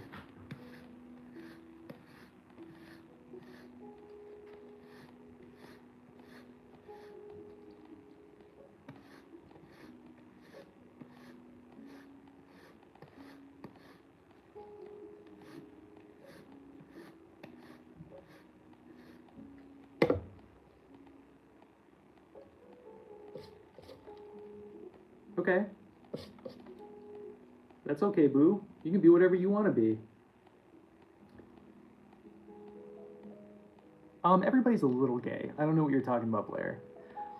Okay. That's okay, Boo. You can be whatever you want to be. Everybody's a little gay. I don't know what you're talking about, Blair.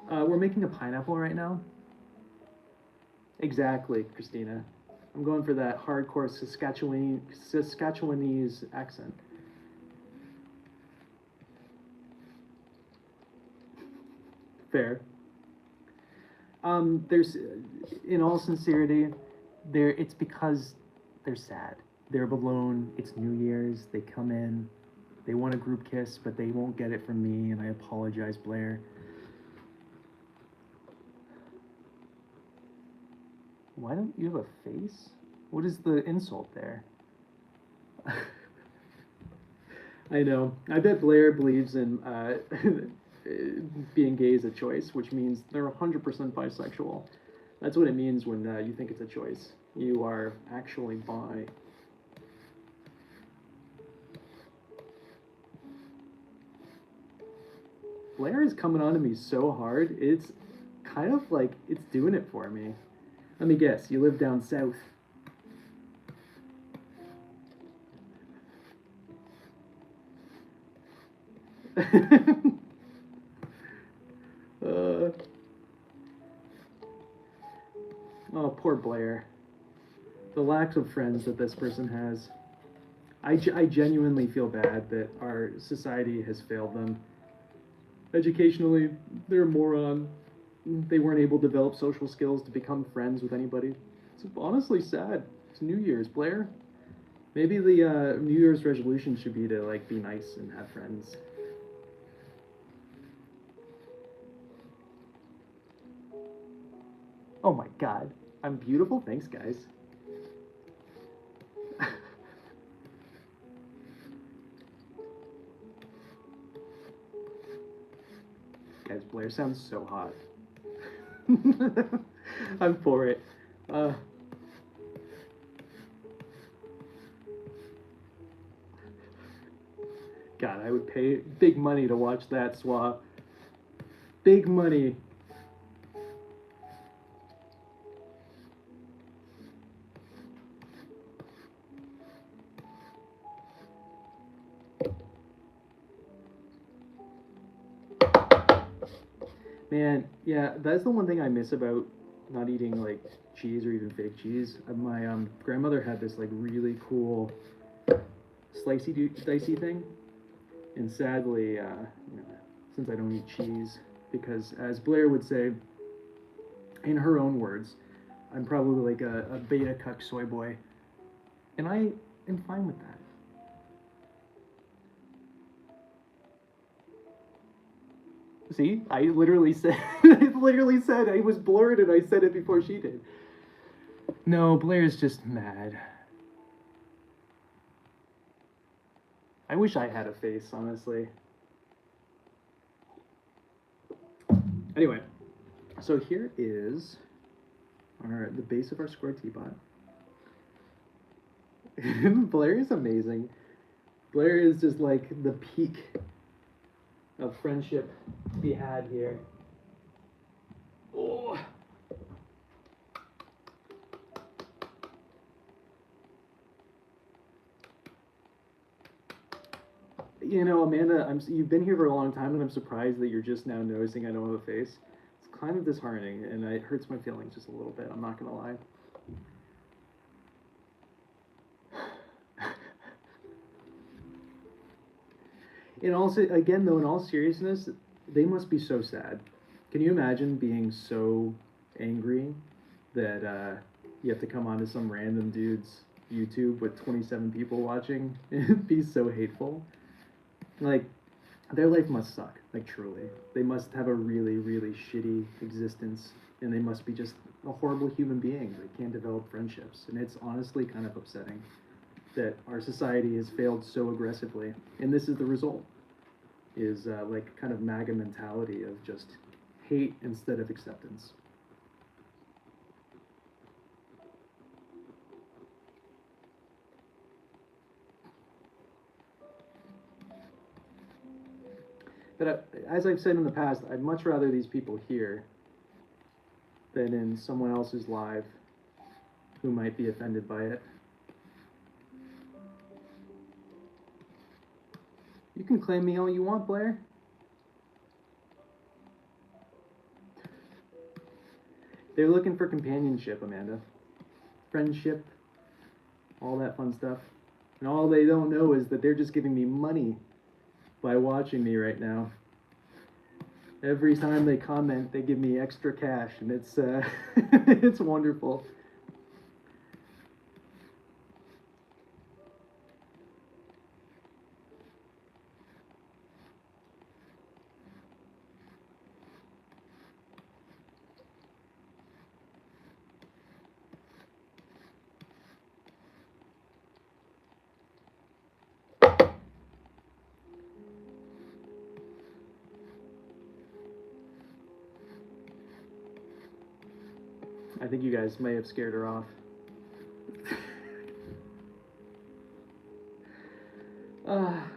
We're making a pineapple right now. Exactly, Christina. I'm going for that hardcore Saskatchewanese accent. Fair. There's, in all sincerity, it's because they're sad. They're alone. It's New Year's. They come in. They want a group kiss, but they won't get it from me, and I apologize, Blair. Why don't you have a face? What is the insult there? I know. I bet Blair believes in being gay is a choice, which means they're 100% bisexual. That's what it means when you think it's a choice. You are actually bi. Blair is coming on to me so hard, it's kind of like it's doing it for me. Let me guess, you live down south. Oh, poor Blair. The lack of friends that this person has. I genuinely feel bad that our society has failed them. Educationally, they're a moron. They weren't able to develop social skills to become friends with anybody. It's honestly sad. It's New Year's, Blair. Maybe the New Year's resolution should be to like be nice and have friends. Oh my god. I'm beautiful? Thanks, guys. Guys, Blair sounds so hot. I'm for it. God, I would pay big money to watch that swap. Big money. Man, yeah, that's the one thing I miss about not eating like cheese or even fake cheese. My grandmother had this like really cool dicey thing, and sadly, since I don't eat cheese, because as Blair would say, in her own words, I'm probably like a beta cuck soy boy, and I am fine with that. See, I literally said, I was blurred and I said it before she did. No, Blair's just mad. I wish I had a face, honestly. Anyway, so here is the base of our square teapot. Blair is amazing. Blair is just like the peak of friendship to be had here. Oh. You know, Amanda, you've been here for a long time, and I'm surprised that you're just now noticing I don't have a face. It's kind of disheartening, and it hurts my feelings just a little bit. I'm not gonna lie. In all seriousness, they must be so sad. Can you imagine being so angry that you have to come onto some random dude's YouTube with 27 people watching and be so hateful? Like, their life must suck, like truly. They must have a really, really shitty existence, and they must be just a horrible human being that can't develop friendships. And it's honestly kind of upsetting that our society has failed so aggressively, and this is the result. Is like kind of MAGA mentality of just hate instead of acceptance. But as I've said in the past, I'd much rather these people here than in someone else's live who might be offended by it. You can claim me all you want, Blair. They're looking for companionship, Amanda. Friendship, all that fun stuff. And all they don't know is that they're just giving me money by watching me right now. Every time they comment, they give me extra cash, and it's it's wonderful. I think you guys may have scared her off.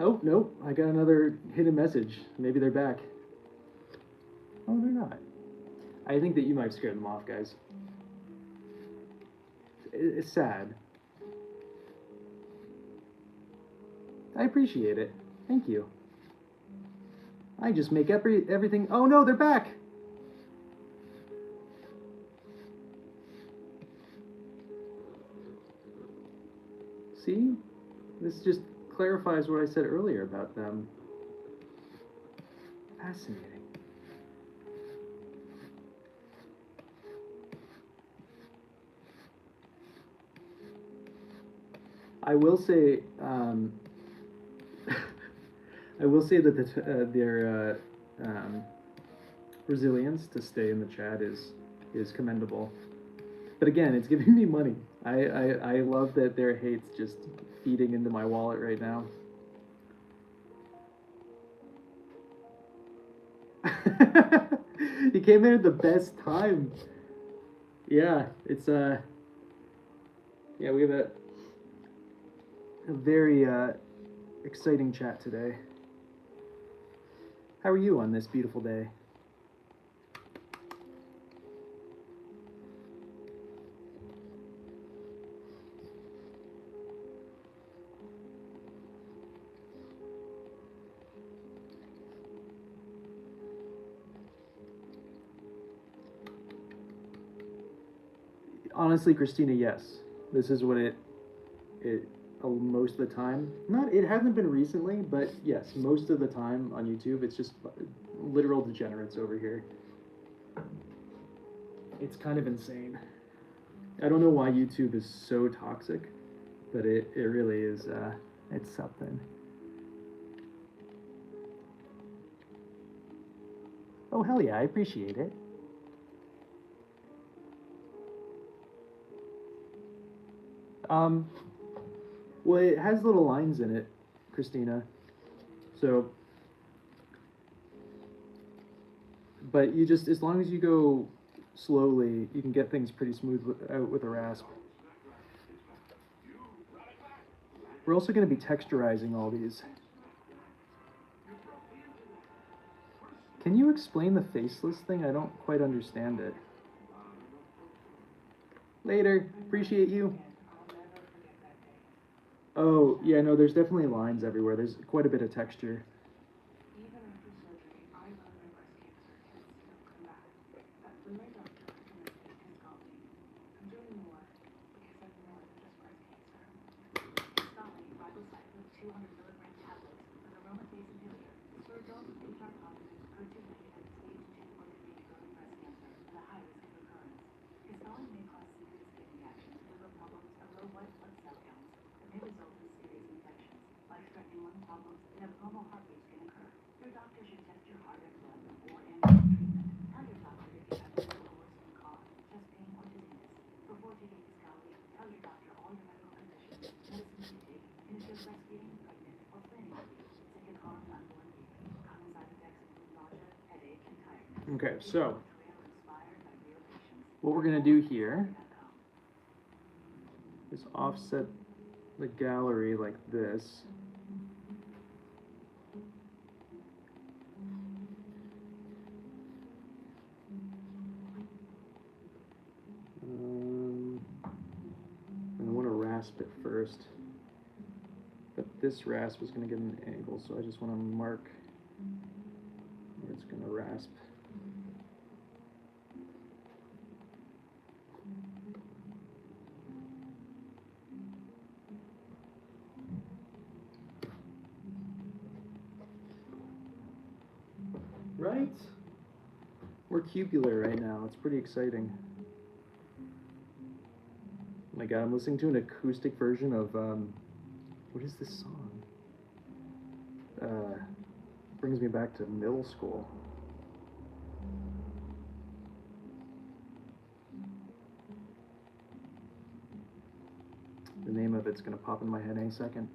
Oh, nope. I got another hidden message. Maybe they're back. Oh, they're not. I think that you might have scared them off, guys. It's sad. I appreciate it. Thank you. I just make everything... Oh, no, they're back! See? This just clarifies what I said earlier about them. Fascinating. I will say, I will say that their resilience to stay in the chat is commendable. But again, it's giving me money. I love that their hate's just feeding into my wallet right now. You came in at the best time. Yeah, it's yeah, we have a very exciting chat today. How are you on this beautiful day? Honestly, Christina, yes. This is what it most of the time. It hasn't been recently, but yes, most of the time on YouTube, it's just literal degenerates over here. It's kind of insane. I don't know why YouTube is so toxic, but it really is, it's something. Oh, hell yeah, I appreciate it. Well, it has little lines in it, Christina. So, but you just, as long as you go slowly, you can get things pretty smooth with a rasp. We're also going to be texturizing all these. Can you explain the faceless thing? I don't quite understand it. Later. Appreciate you. Oh, yeah, no, there's definitely lines everywhere. There's quite a bit of texture. Okay, so what we're going to do here is offset the gallery like this. And I want to rasp it first, but this rasp is going to get an angle, so I just want to mark where it's going to rasp. Right? We're cupular right now. It's pretty exciting. Oh my god, I'm listening to an acoustic version of, what is this song? Brings me back to middle school. The name of it's gonna pop in my head any second.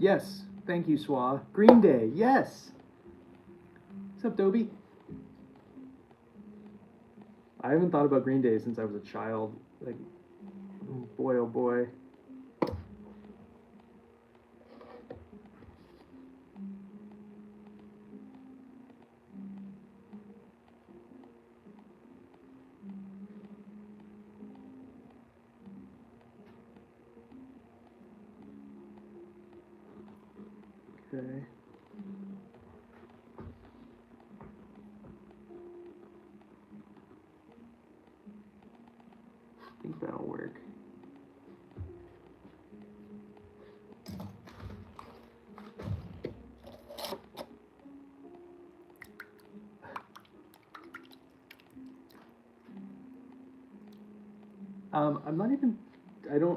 Yes. Thank you, Swa. Green Day. Yes. What's up, Dobie? I haven't thought about Green Day since I was a child. Like, oh boy, oh boy. Okay. I think that'll work. I'm not even,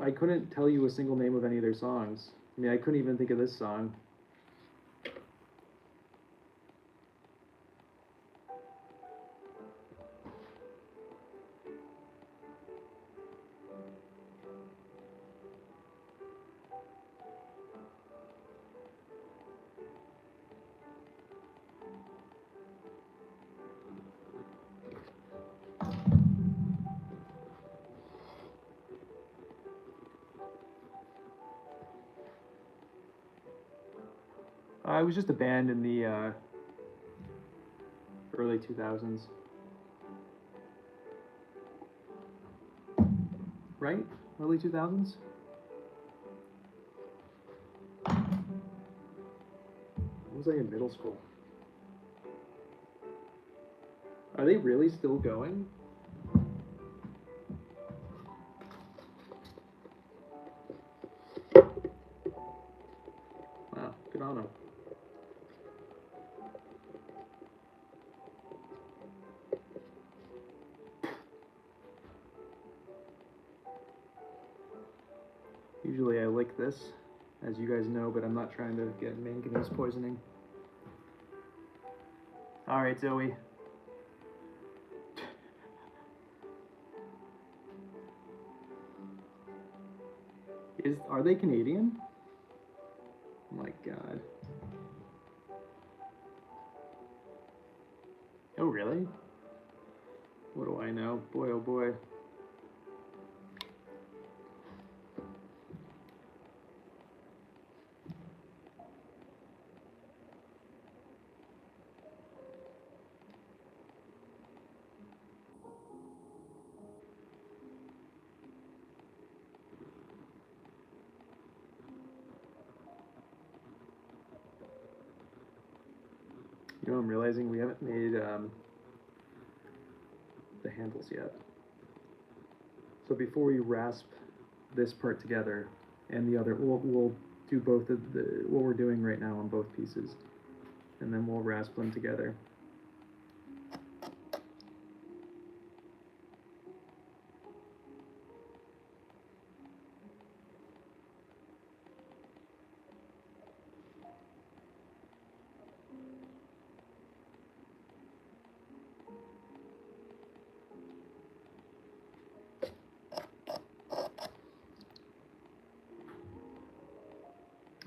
I couldn't tell you a single name of any of their songs. I mean, I couldn't even think of this song. I was just a band in the early 2000s. Right? Early 2000s? Was I in middle school? Are they really still going? Wow, good on them. Usually I lick this, as you guys know, but I'm not trying to get manganese poisoning. Alright, Zoe. Are they Canadian? Oh my god. Oh, really? What do I know? Boy, oh boy. You know, I'm realizing we haven't made the handles yet. So before we rasp this part together and the other, we'll do both of what we're doing right now on both pieces, and then we'll rasp them together.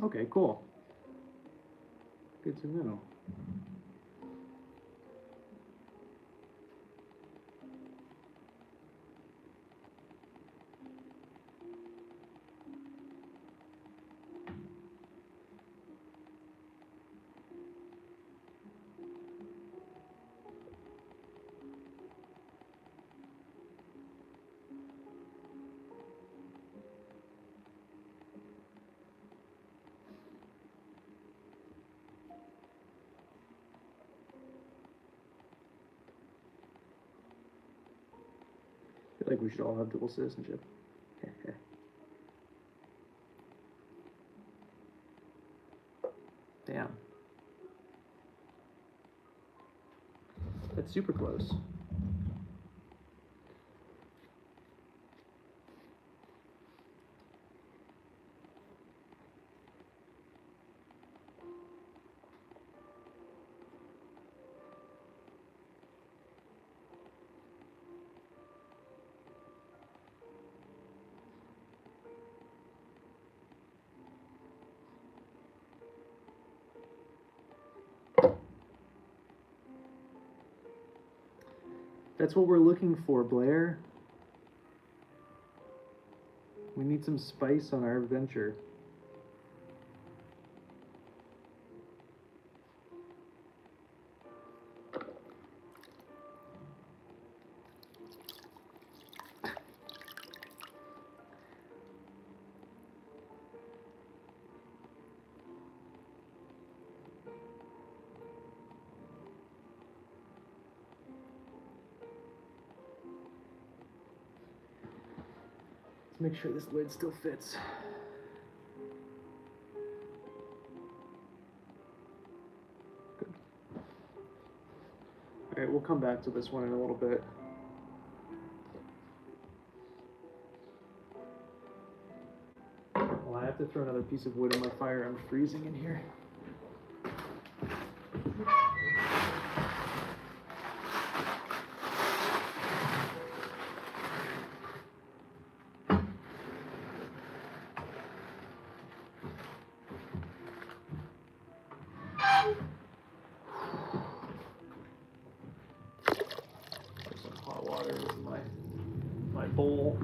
Okay, cool. Good to know. I feel like we should all have dual citizenship. Damn. That's super close. That's what we're looking for, Blair. We need some spice on our adventure. Make sure this lid still fits. Good. All right, we'll come back to this one in a little bit. Well, I have to throw another piece of wood in my fire. I'm freezing in here. Bowl.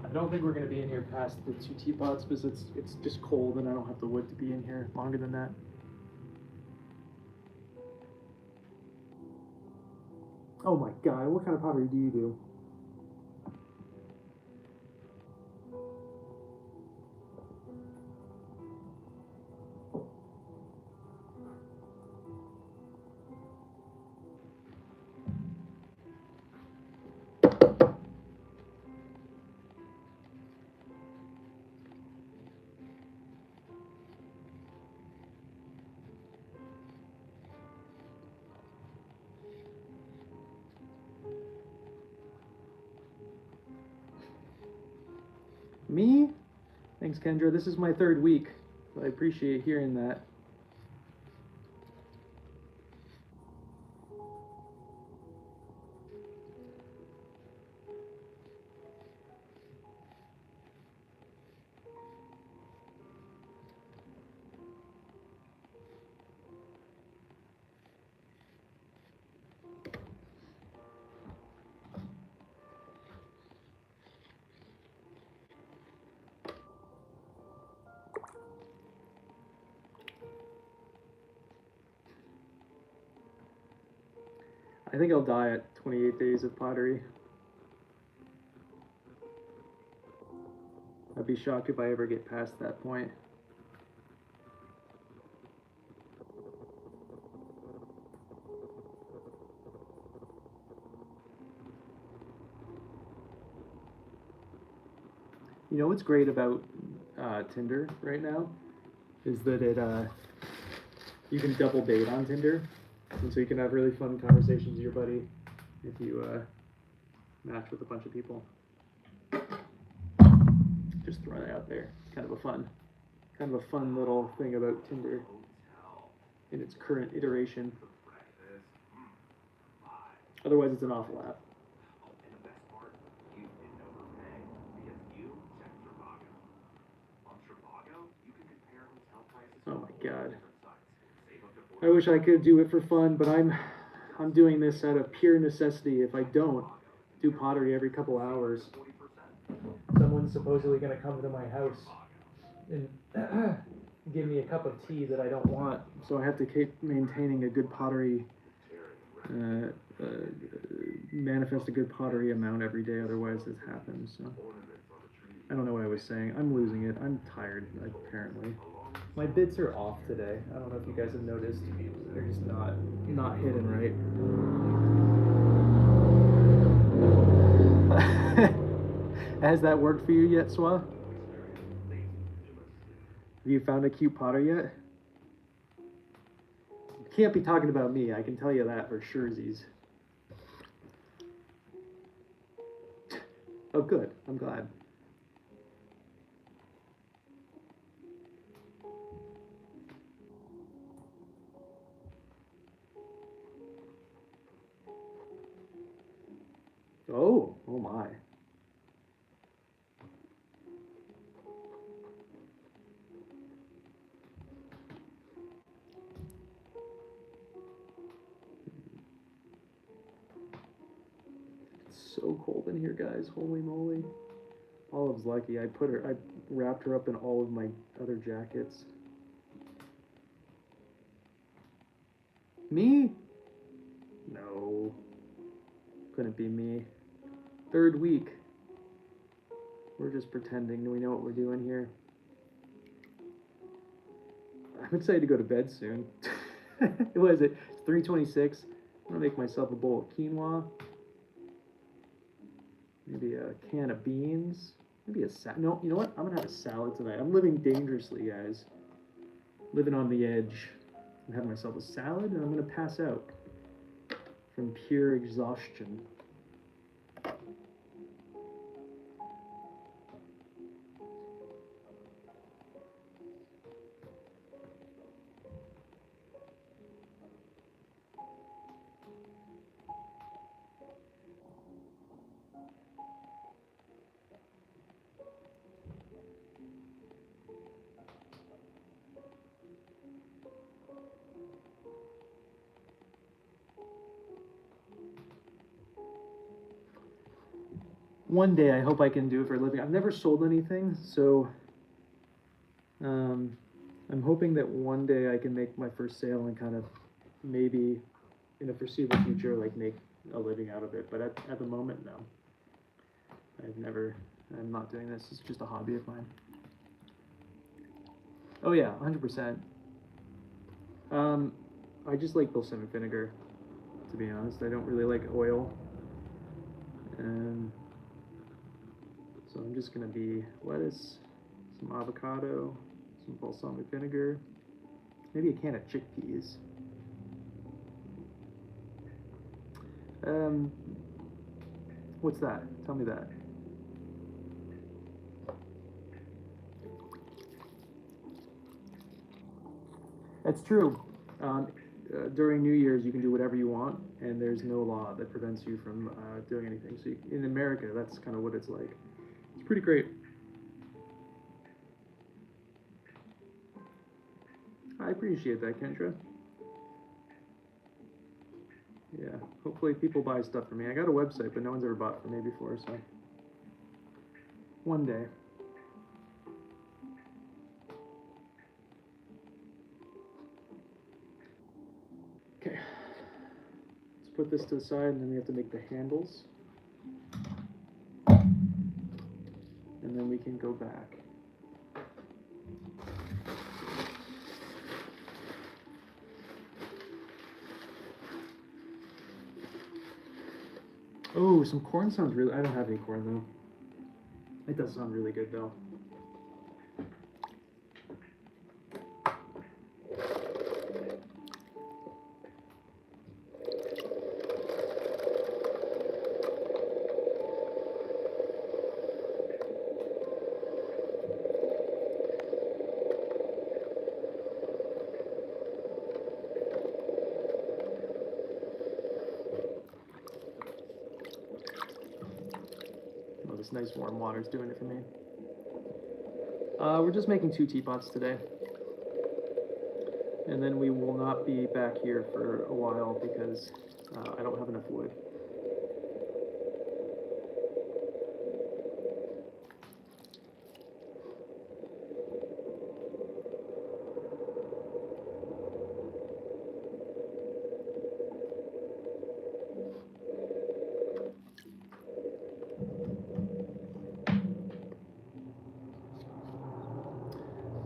I don't think we're going to be in here past the 2 teapots because it's just cold and I don't have the wood to be in here longer than that. Oh my god, what kind of pottery do you do? Me? Thanks, Kendra. This is my 3rd week, so I appreciate hearing that. I think I'll die at 28 days of pottery. I'd be shocked if I ever get past that point. You know what's great about Tinder right now is that you can double date on Tinder, and so you can have really fun conversations with your buddy if you match with a bunch of people. Just throwing it out there. Kind of a fun little thing about Tinder in its current iteration. Otherwise, it's an awful app. Oh my god. I wish I could do it for fun, but I'm doing this out of pure necessity. If I don't do pottery every couple hours, someone's supposedly going to come to my house and give me a cup of tea that I don't want. So I have to keep maintaining a good pottery, manifest a good pottery amount every day. Otherwise, this happens. So I don't know what I was saying. I'm losing it. I'm tired, apparently. My bits are off today. I don't know if you guys have noticed. They're just not hitting right. Has that worked for you yet, Swa? Have you found a cute potter yet? You can't be talking about me, I can tell you that for surezies. Oh good, I'm glad. Oh my. so cold in here, guys. Holy moly. Olive's lucky. I wrapped her up in all of my other jackets. Me? No. Couldn't be me. Third week. We're just pretending. Do we know what we're doing here? I'm excited to go to bed soon. What is it? It's 3:26. I'm gonna make myself a bowl of quinoa. Maybe a can of beans. Maybe a salad. No, you know what? I'm gonna have a salad tonight. I'm living dangerously, guys. Living on the edge. I'm having myself a salad and I'm gonna pass out from pure exhaustion. One day I hope I can do it for a living. I've never sold anything, so I'm hoping that one day I can make my first sale and kind of maybe in the foreseeable future like make a living out of it. But at the moment, no. I'm not doing this. It's just a hobby of mine. Oh yeah, 100%. I just like balsamic vinegar, to be honest. I don't really like oil. So I'm just gonna be lettuce, some avocado, some balsamic vinegar, maybe a can of chickpeas. What's that? Tell me that. That's true. During New Year's, you can do whatever you want, and there's no law that prevents you from doing anything. So in America, that's kind of what it's like. It's pretty great. I appreciate that, Kendra. Yeah, hopefully people buy stuff for me. I got a website, but no one's ever bought for me before, so one day. Okay, let's put this to the side, and then we have to make the handles. And then we can go back. Oh, some corn sounds really... I don't have any corn, though. It does sound really good, though. This nice warm water is doing it for me. We're just making 2 teapots today. And then we will not be back here for a while because I don't have enough wood.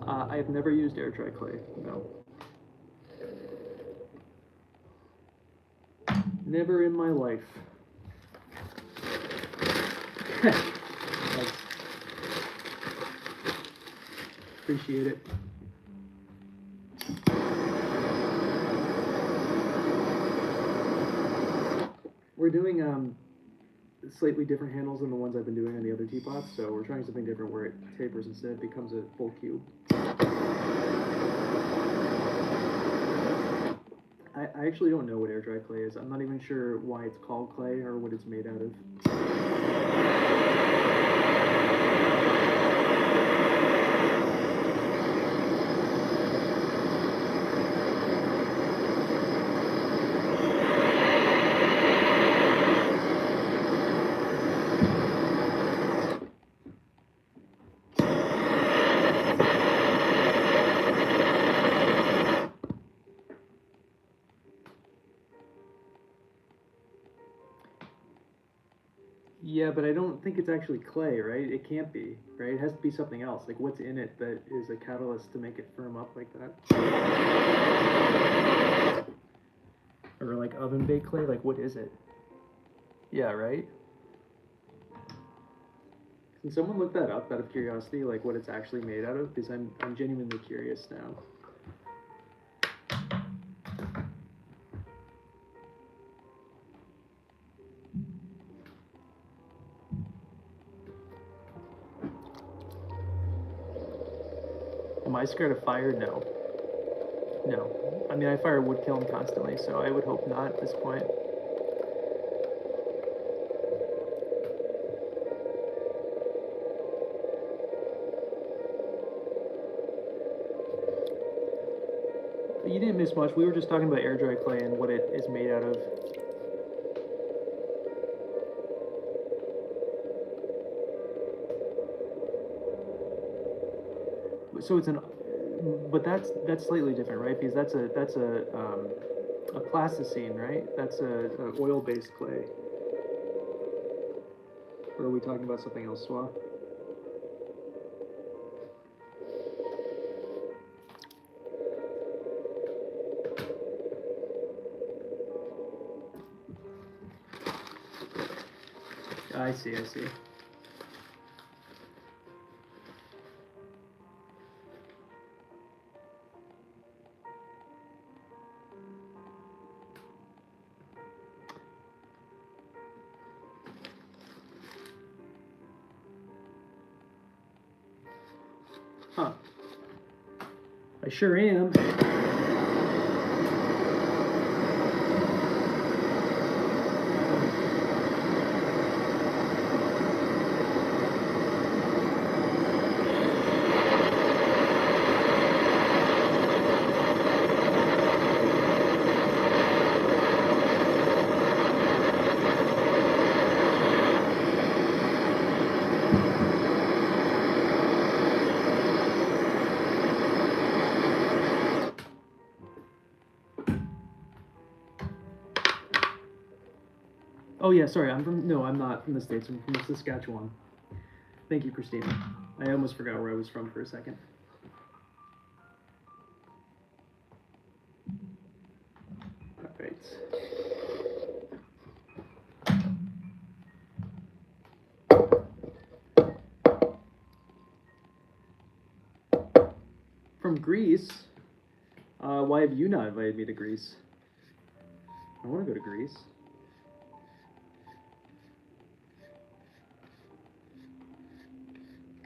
I have never used air dry clay, no. Never in my life. Appreciate it. We're doing slightly different handles than the ones I've been doing on the other teapots, so we're trying something different where it tapers instead, it becomes a full cube. I actually don't know what air dry clay is. I'm not even sure why it's called clay or what it's made out of. but I don't think it's actually clay, right? It can't be, right? It has to be something else. Like, what's in it that is a catalyst to make it firm up like that? Or like oven baked clay? Like, what is it? Yeah, right? Can someone look that up out of curiosity, like what it's actually made out of? Because I'm genuinely curious now. Am I scared of fire? No. No. I mean, I fire wood kiln constantly, so I would hope not at this point. You didn't miss much. We were just talking about air dry clay and what it is made out of. So it's but that's slightly different, right? Because that's a plasticine, right? That's a oil-based clay. Or are we talking about something else, Swa? I see. Huh. I sure am. Oh yeah, sorry. I'm not from the States. I'm from Saskatchewan. Thank you, Christina. I almost forgot where I was from for a second. All right. From Greece? Why have you not invited me to Greece? I want to go to Greece.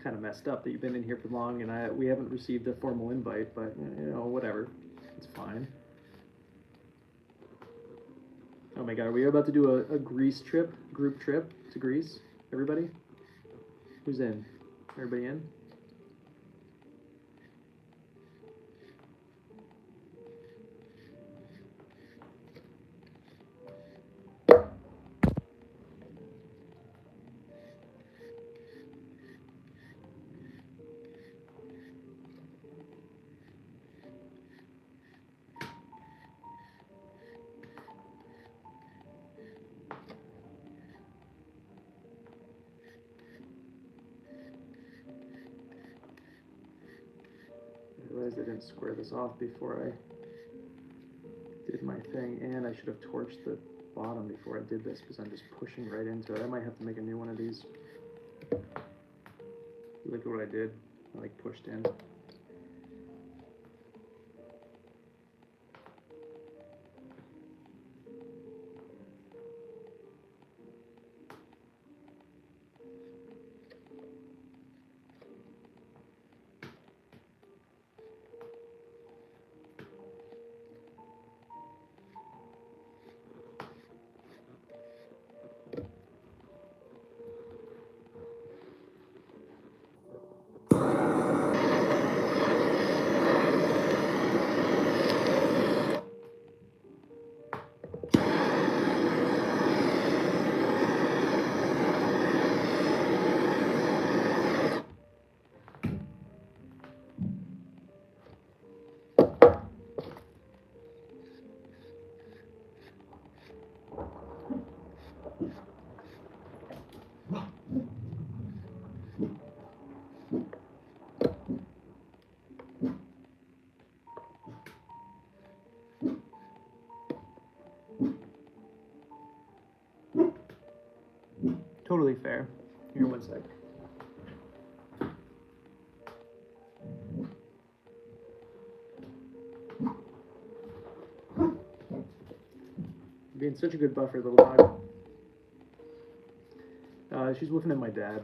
Kind of messed up that you've been in here for long and we haven't received a formal invite, but you know, whatever. It's fine. Oh my god, are we about to do a Greece trip, group trip to Greece? Everybody? Who's in? Everybody in? I realized I didn't square this off before I did my thing, and I should have torched the bottom before I did this because I'm just pushing right into it. I might have to make a new one of these. Look at what I did. I like pushed in. totally fair. Here, one sec. Being such a good buffer, little dog. She's woofing at my dad,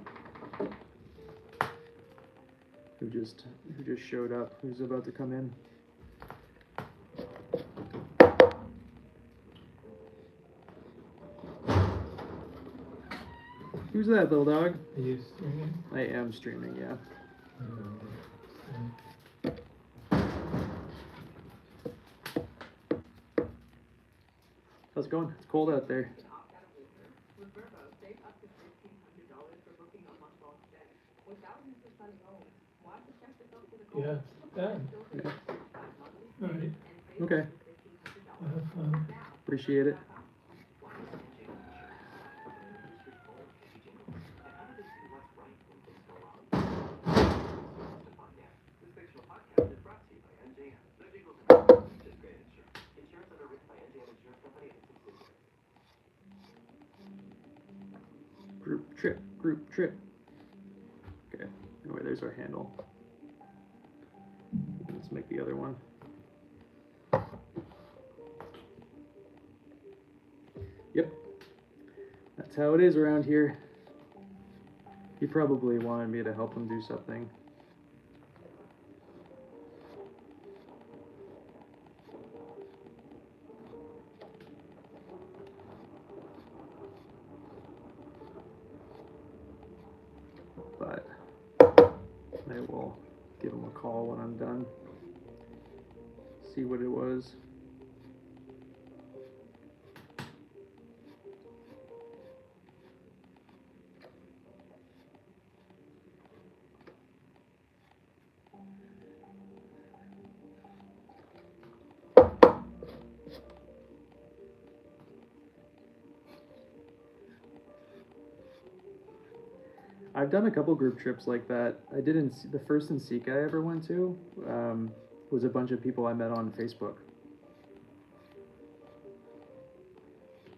who just showed up, who's about to come in. Who's that, little dog? Are you streaming? I am streaming, yeah. How's it going? It's cold out there. Yeah, done. Yeah. All right. Okay. Have fun. Appreciate it. Group trip. Okay, anyway, there's our handle. Let's make the other one. Yep, that's how it is around here. He probably wanted me to help him do something. But I will give him a call when I'm done. See what it was. I've done a couple group trips like that. I did the first in Seek I ever went to was a bunch of people I met on Facebook.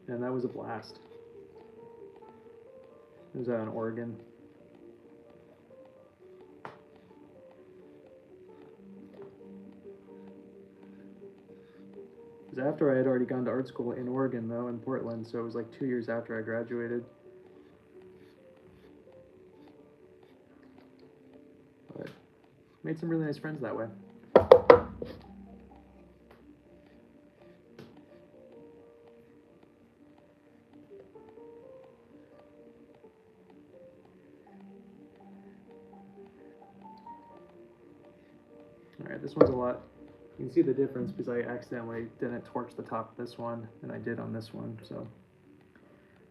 And that was a blast. It was out in Oregon. It was after I had already gone to art school in Oregon, though, in Portland, so it was like 2 years after I graduated. But made some really nice friends that way. Alright, this one's a lot. You can see the difference because I accidentally didn't torch the top of this one, and I did on this one, so.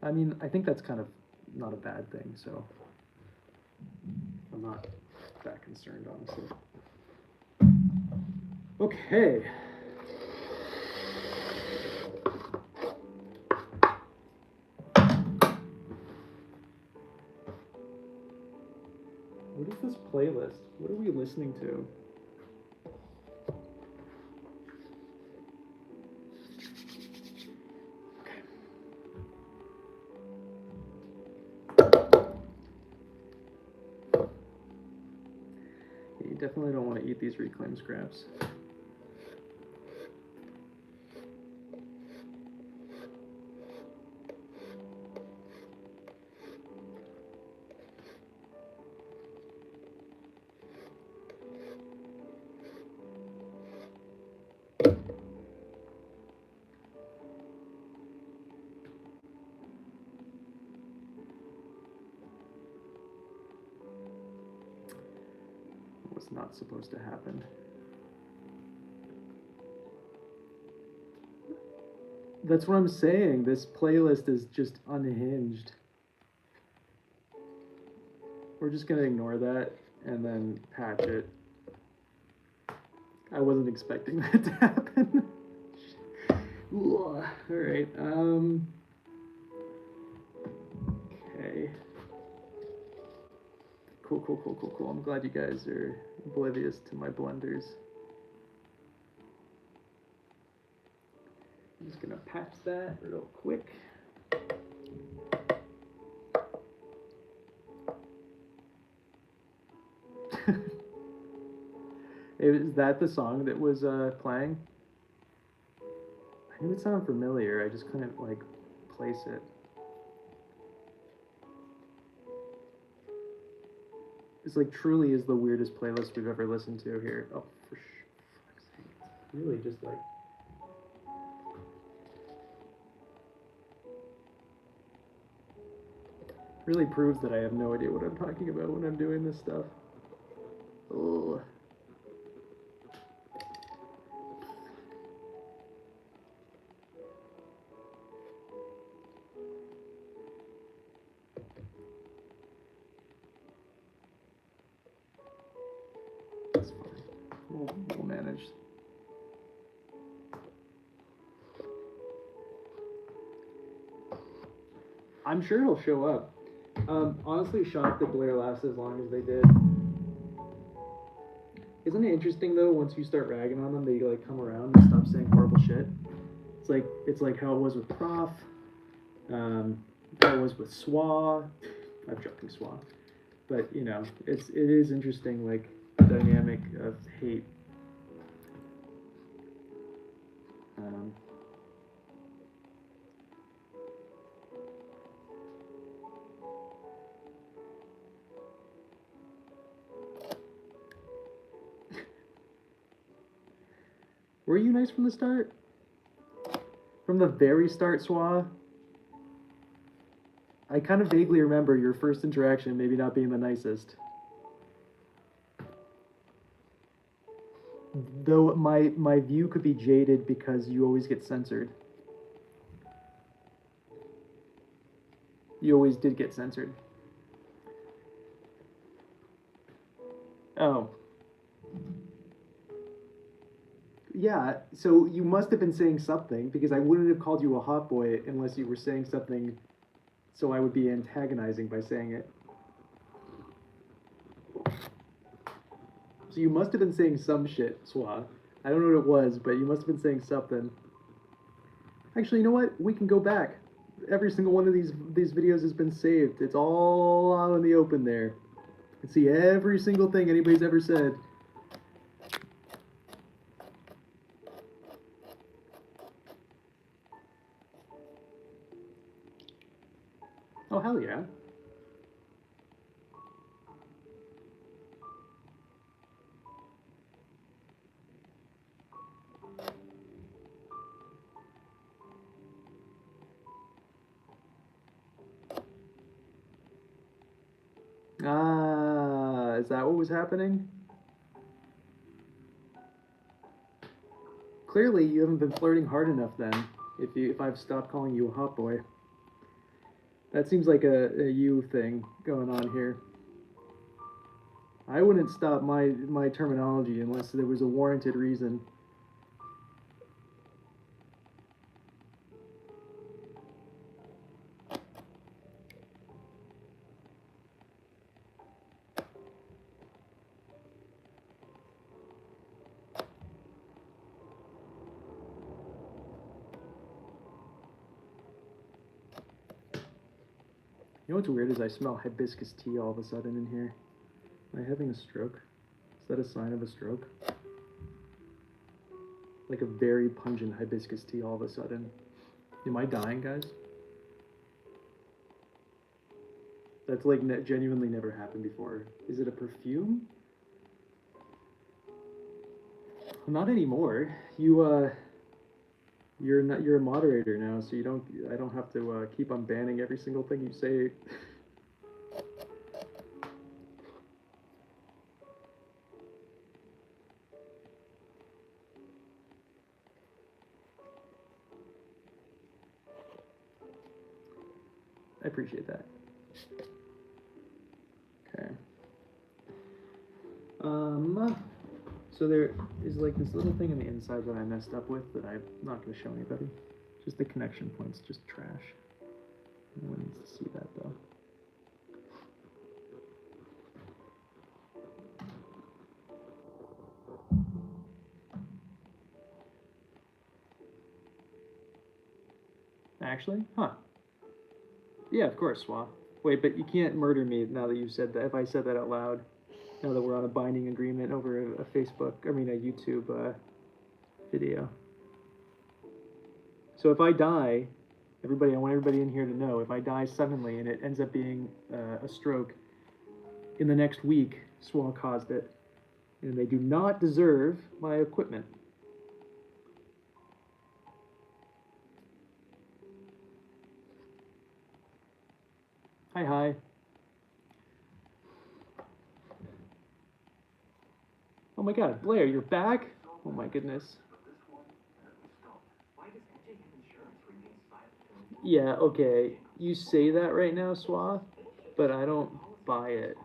I mean, I think that's kind of not a bad thing, so. I'm not that concerned, honestly. Okay. What is this playlist? What are we listening to? You definitely don't want to eat these reclaimed scraps. Was not supposed to happen. That's what I'm saying. This playlist is just unhinged. We're just gonna ignore that and then patch it. I wasn't expecting that to happen. All right. Okay. Cool. I'm glad you guys are oblivious to my blunders. I'm just gonna patch that real quick. Is that the song that was playing? I knew it sounded familiar. I just couldn't like place it. It's like truly is the weirdest playlist we've ever listened to here. Oh, for fuck's sake! It's really just like. Really proves that I have no idea what I'm talking about when I'm doing this stuff. Oh. That's fine. We'll manage. I'm sure it'll show up. Honestly, shocked that Blair lasted as long as they did. Isn't it interesting though? Once you start ragging on them, they like come around and stop saying horrible shit. It's like how it was with Prof. How it was with Swa. I'm joking, Swa. But you know, it is interesting, like the dynamic of hate. Were you nice from the start? From the very start, Swa? I kind of vaguely remember your first interaction maybe not being the nicest. Though my view could be jaded because you always get censored. You always did get censored. Oh. Yeah, so you must have been saying something because I wouldn't have called you a hot boy unless you were saying something, so I would be antagonizing by saying it. So you must have been saying some shit, Swa. I don't know what it was, but you must have been saying something. Actually, you know what? We can go back. Every single one of these videos has been saved. It's all out in the open there. You can see every single thing anybody's ever said. Oh, hell yeah. Ah, is that what was happening? Clearly, you haven't been flirting hard enough then, if I've stopped calling you a hot boy. That seems like a you thing going on here. I wouldn't stop my terminology unless there was a warranted reason. You know what's weird is I smell hibiscus tea all of a sudden in here. Am I having a stroke? Is that a sign of a stroke? Like a very pungent hibiscus tea all of a sudden. Am I dying, guys? That's like genuinely never happened before. Is it a perfume? Not anymore. You're a moderator now, so I don't have to keep on banning every single thing you say. I appreciate that. Okay. So there is like this little thing on the inside that I messed up with that I'm not going to show anybody. Just the connection points, just trash. No one needs to see that though. Actually? Huh. Yeah, of course, Swa. Wait, but you can't murder me now that you said that, if I said that out loud. Now that we're on a binding agreement over a YouTube video. So if I die, I want everybody in here to know, if I die suddenly and it ends up being a stroke, in the next week, SWA caused it. And they do not deserve my equipment. Hi. Oh my god, Blair, you're back? Oh my goodness. Yeah, okay. You say that right now, SWA, but I don't buy it.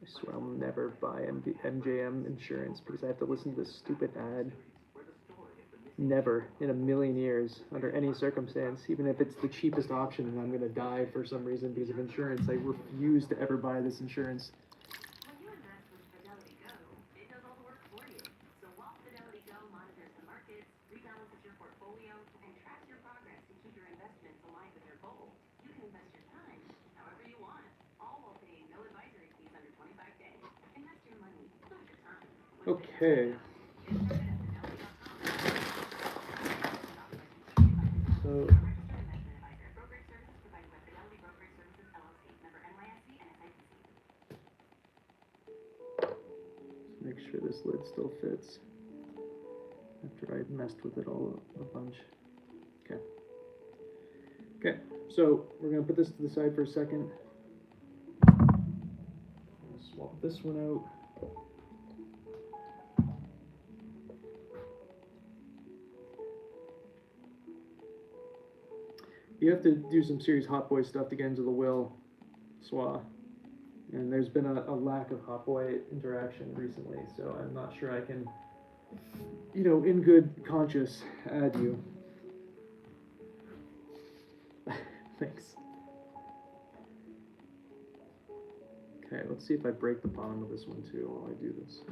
I swear I'll never buy MJM insurance because I have to listen to this stupid ad. Never in a million years, under any circumstance, even if it's the cheapest option and I'm gonna die for some reason because of insurance, I refuse to ever buy this insurance. When you invest with Fidelity Go, it does all the work for you. So while Fidelity Go monitors the markets, rebalances your portfolio, and tracks your progress to keep your investments aligned with your goals, you can invest your time however you want, all while paying no advisory fees under 25 days. Invest your money, not your time. Okay. So make sure this lid still fits after I messed with it all a bunch. Okay, so we're gonna put this to the side for a second. I'm gonna swap this one out. You have to do some serious hot boy stuff to get into the will, SWA. And there's been a lack of hot boy interaction recently, so I'm not sure I can, in good conscience, add you. Thanks. Okay, let's see if I break the bottom of this one too while I do this.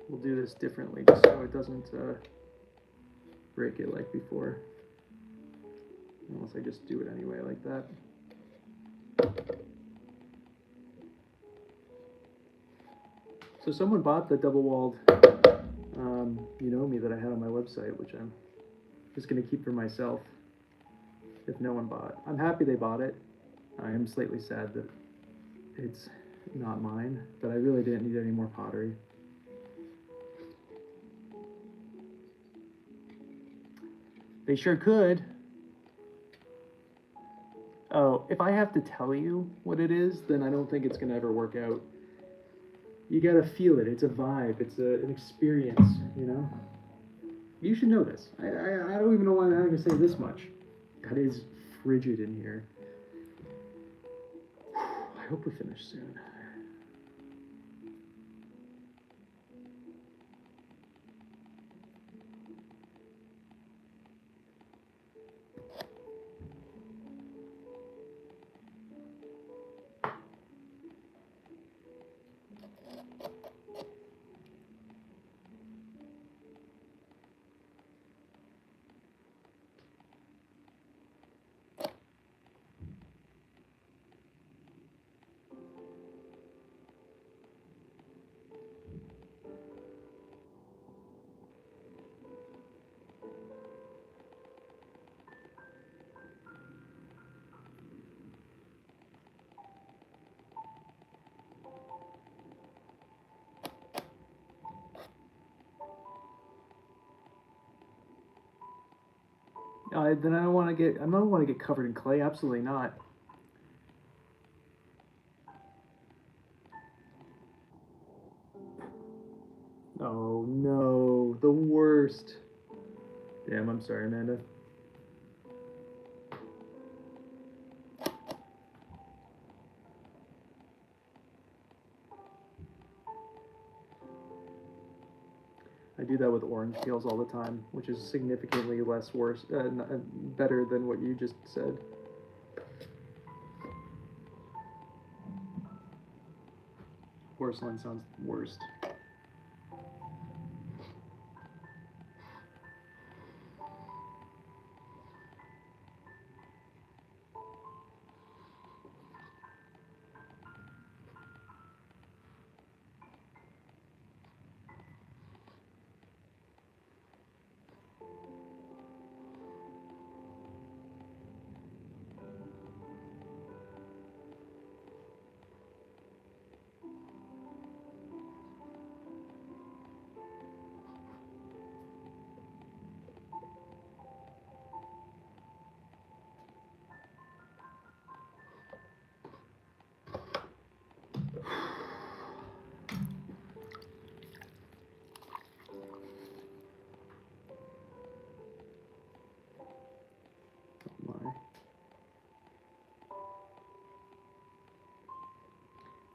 We'll do this differently just so it doesn't break it like before. Unless I just do it anyway like that. So someone bought the double-walled that I had on my website, which I'm just going to keep for myself if no one bought. I'm happy they bought it. I am slightly sad that it's not mine, but I really didn't need any more pottery. They sure could. Oh, if I have to tell you what it is, then I don't think it's going to ever work out. You gotta feel it. It's a vibe. It's an experience, You should know this. I don't even know why I'm having to say this much. God, it is frigid in here. I hope we're finished soon. Then I don't want to get covered in clay. Absolutely not. Oh no, the worst. Damn, I'm sorry, Amanda. I do that with orange peels all the time, which is significantly less worse, better than what you just said. Porcelain sounds worst.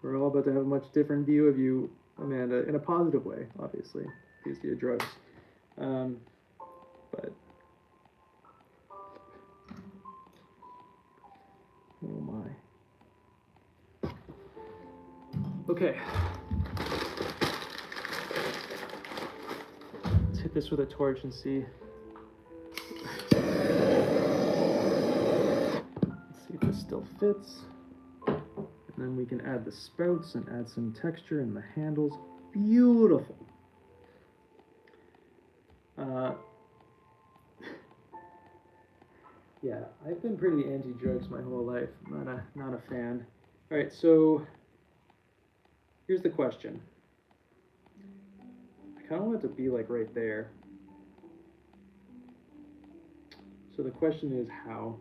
We're all about to have a much different view of you, Amanda, in a positive way, obviously, because of your drugs. But oh my. Okay. Let's hit this with a torch and see. Let's see if this still fits. And then we can add the spouts and add some texture in the handles. Beautiful. Yeah, I've been pretty anti-drugs my whole life. Not a fan. All right, so here's the question. I kind of want it to be like right there. So the question is how?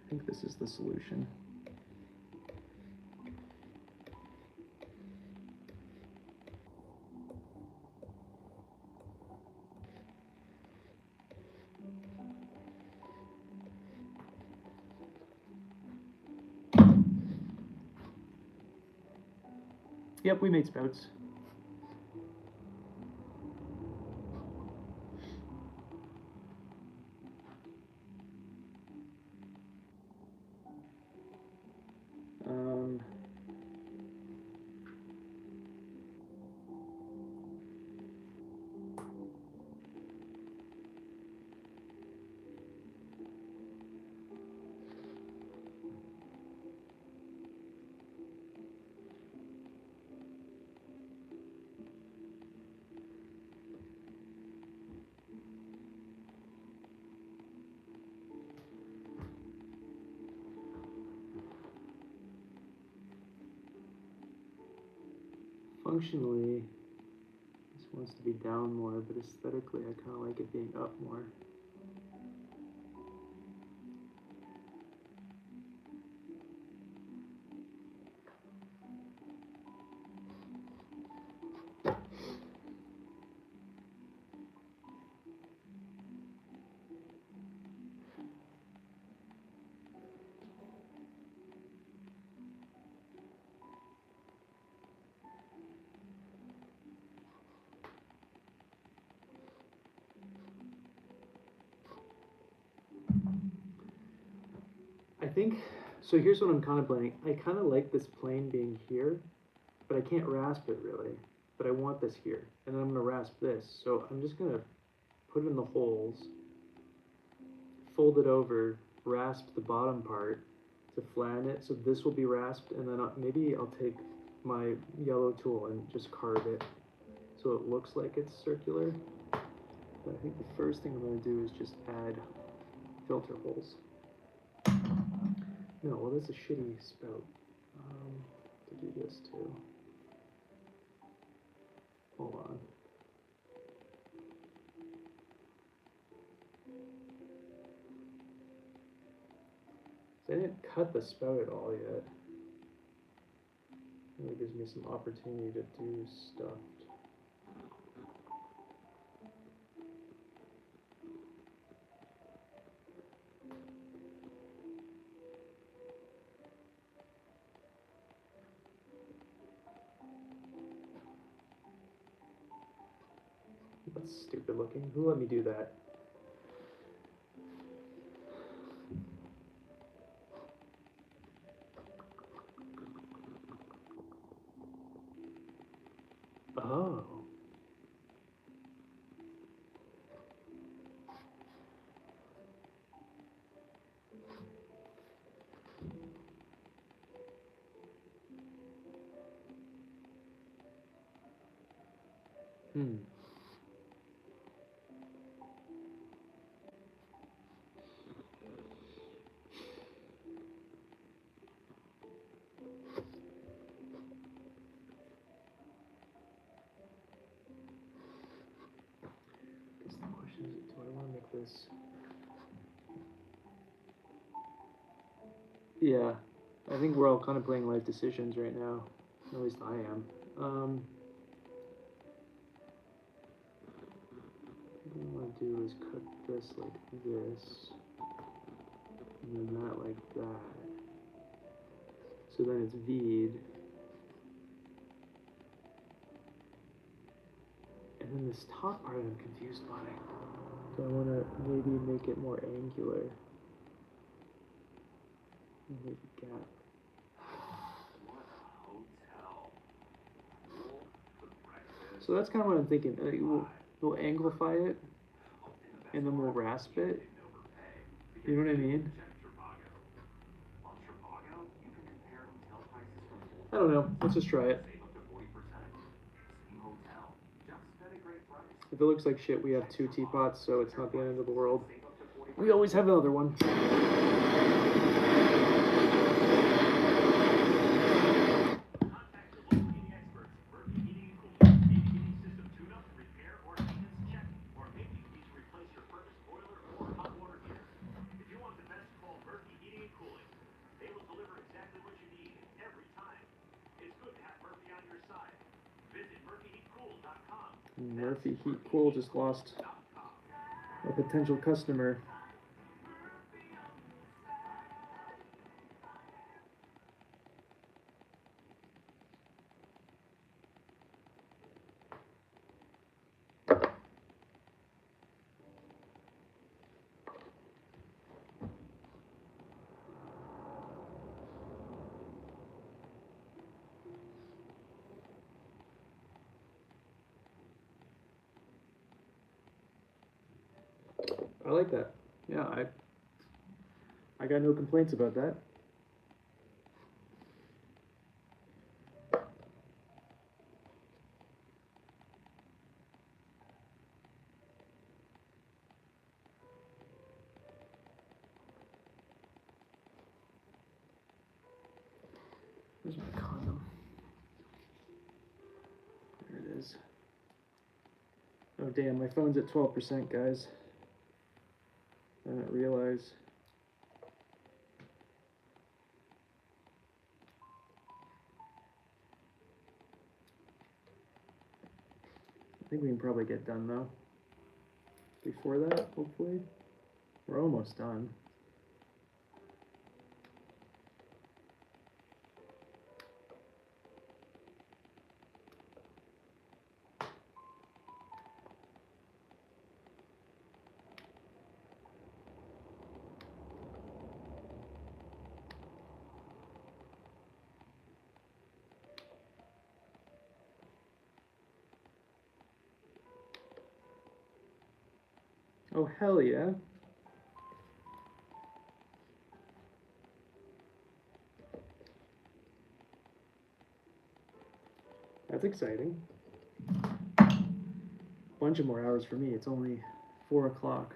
I think this is the solution. Yep, we made spouts. Functionally, this wants to be down more, but aesthetically I kind of like it being up more. I think, so here's what I'm contemplating. I kind of like this plane being here, but I can't rasp it really. But I want this here, and then I'm gonna rasp this. So I'm just gonna put it in the holes, fold it over, rasp the bottom part to flatten it. So this will be rasped, and then maybe I'll take my yellow tool and just carve it so it looks like it's circular. But I think the first thing I'm gonna do is just add filter holes. No, well, that's a shitty spout. To do this too. Hold on. I didn't cut the spout at all yet. It gives me some opportunity to do stuff. that's stupid looking. Who let me do that? Oh. Hmm. Guess the question is, do I want to make this? Yeah, I think we're all kind of playing life decisions right now. At least I am. What I want to do is cut this like this, and then that like that. So then it's V'd. And then this top part I'm confused by. Do I want to maybe make it more angular? Make a gap. So that's kind of what I'm thinking. We'll anglify it, and then we'll rasp it. You know what I mean? I don't know. Let's just try it. If it looks like shit, we have 2 teapots, so it's not the end of the world. We always have another one. Murphy Heat Cool just lost a potential customer. I like that. Yeah, I got no complaints about that. Where's my condom? There it is. Oh damn, my phone's at 12%, guys. I didn't realize. I think we can probably get done though. Before that, hopefully. We're almost done. Oh, hell yeah. That's exciting. Bunch of more hours for me. It's only 4 o'clock.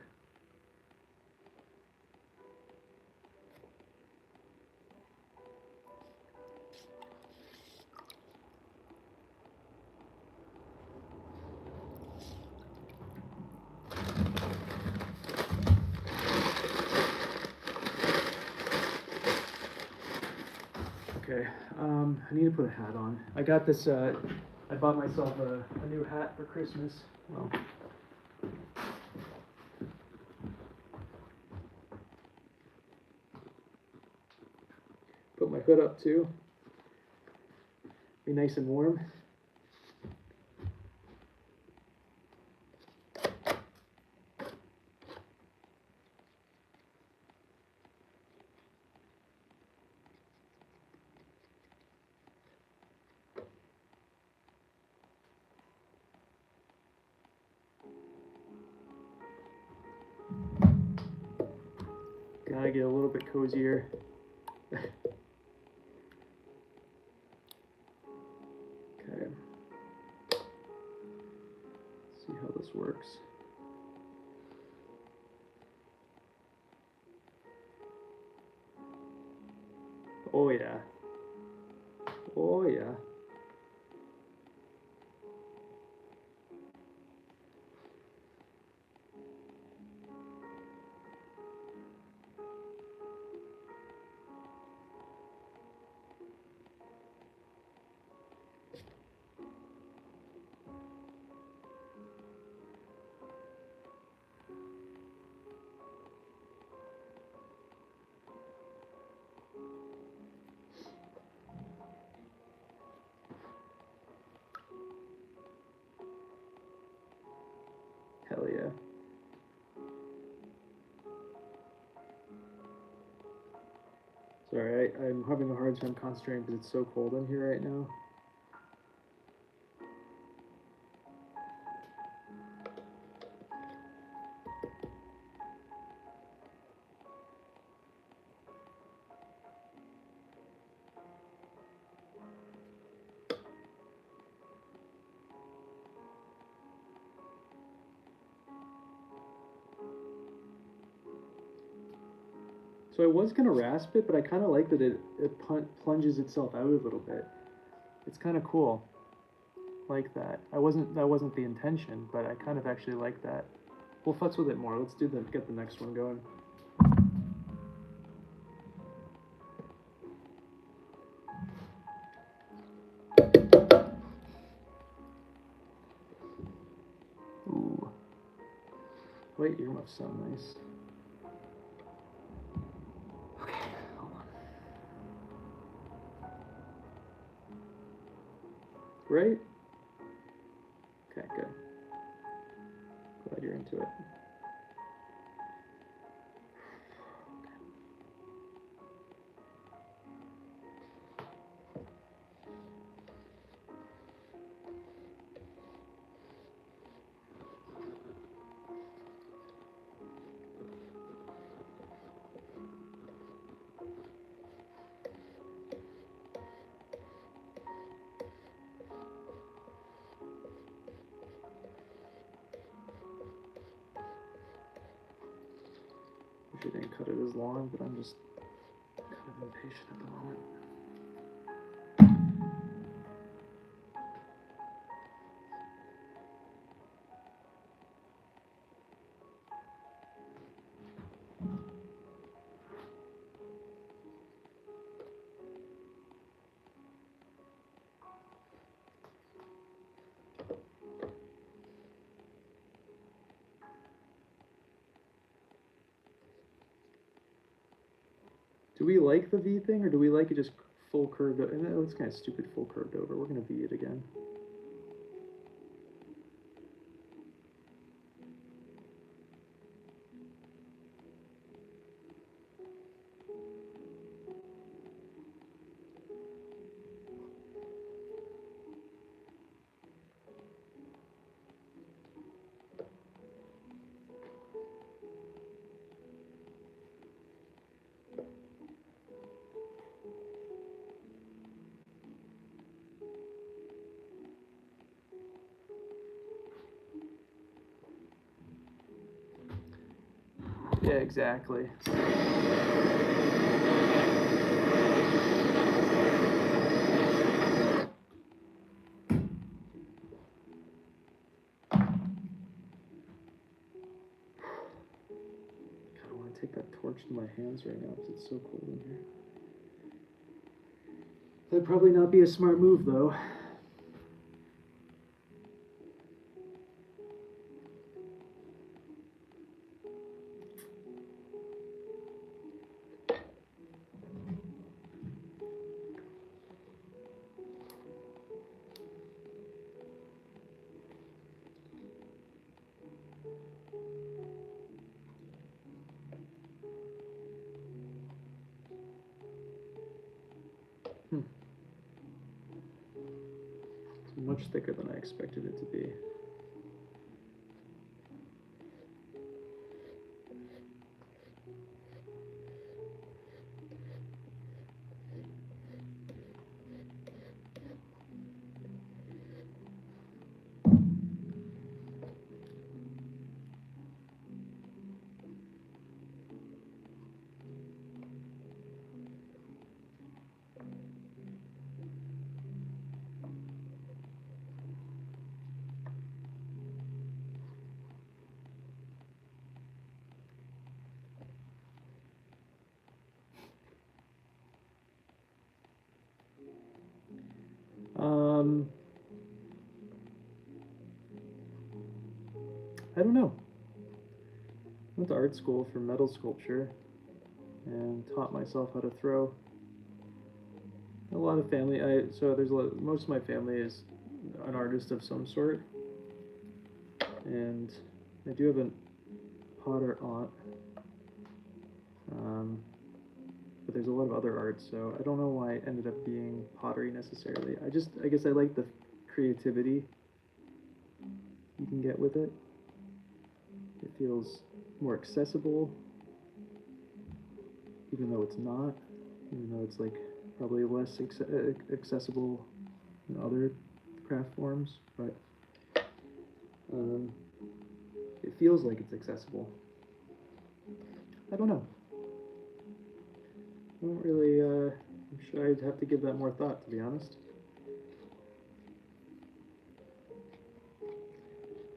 Okay, I need to put a hat on. I got this, I bought myself a new hat for Christmas. Well, put my hood up too. Be nice and warm. Now I get a little bit cozier. Okay. Let's see how this works. Oh yeah. Oh yeah. Hell yeah. Sorry, I'm having a hard time concentrating because it's so cold in here right now. So I was gonna rasp it, but I kind of like that it plunges itself out a little bit. It's kind of cool, like that. That wasn't the intention, but I kind of actually like that. We'll futz with it more. Let's get the next one going. Ooh. Wait, earmuffs sound nice. Okay, hold on. Right? Okay, good. Glad you're into it. Wish I didn't cut it as long, but I'm just kind of impatient at the moment. Do we like the V thing, or do we like it just full curved over? And it's kind of stupid full curved over. We're going to V it again. Yeah, exactly. I want to take that torch to my hands right now because it's so cold in here. That'd probably not be a smart move, though. It's much thicker than I expected it to be. I don't know. Went to art school for metal sculpture and taught myself how to throw. A lot of family, so there's most of my family is an artist of some sort, and I do have a potter aunt, but there's a lot of other art, so I don't know why it ended up being pottery necessarily. I guess I like the creativity you can get with it. It feels more accessible, even though it's not, even though it's like probably less accessible than other craft forms, but it feels like it's accessible. I don't know. I don't really, I'm sure I'd have to give that more thought, to be honest.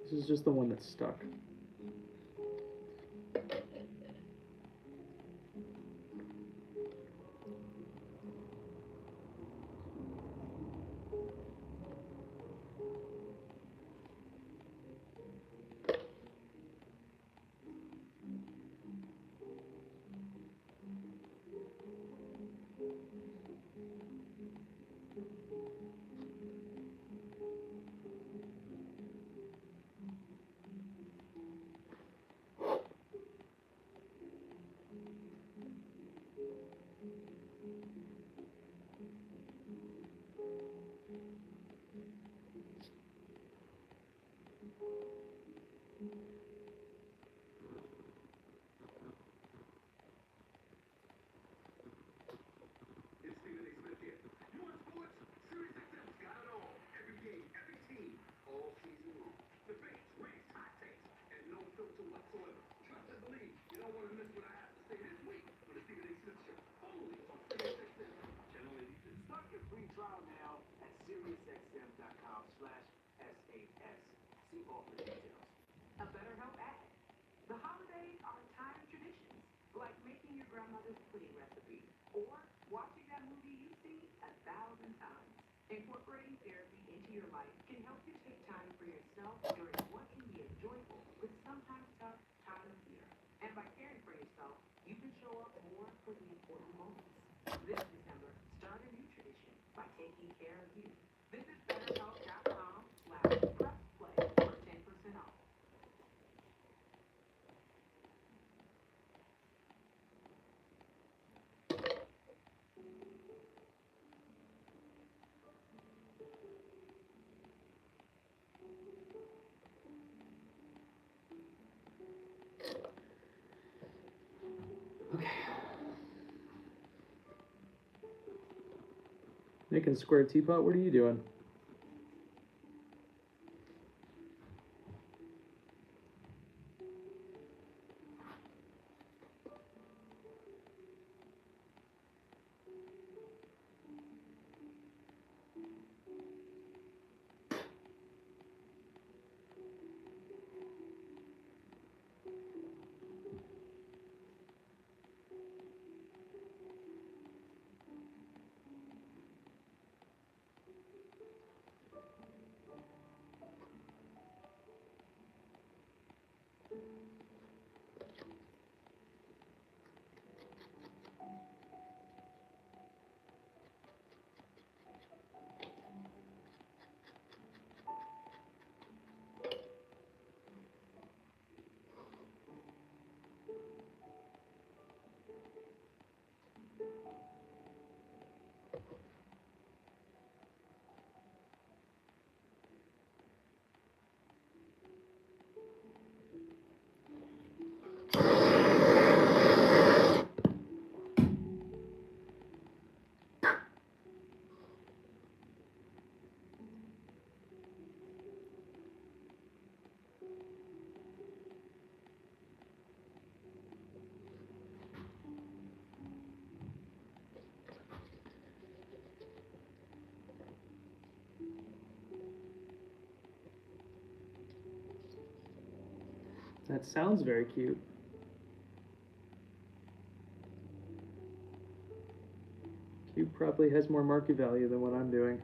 This is just the one that's stuck. A BetterHelp ad. The holidays are a time of traditions, like making your grandmother's pudding recipe or watching that movie you've seen 1,000 times. Incorporating therapy into your life can help you take time for yourself during what can be a joyful but sometimes tough time of year. And by caring for yourself, you can show up more for the important moments. This December, start a new tradition by taking care of you. Visit BetterHelp.com/pressplay for 10% off. Okay. Making a square teapot, what are you doing? That sounds very cute. Cute probably has more market value than what I'm doing.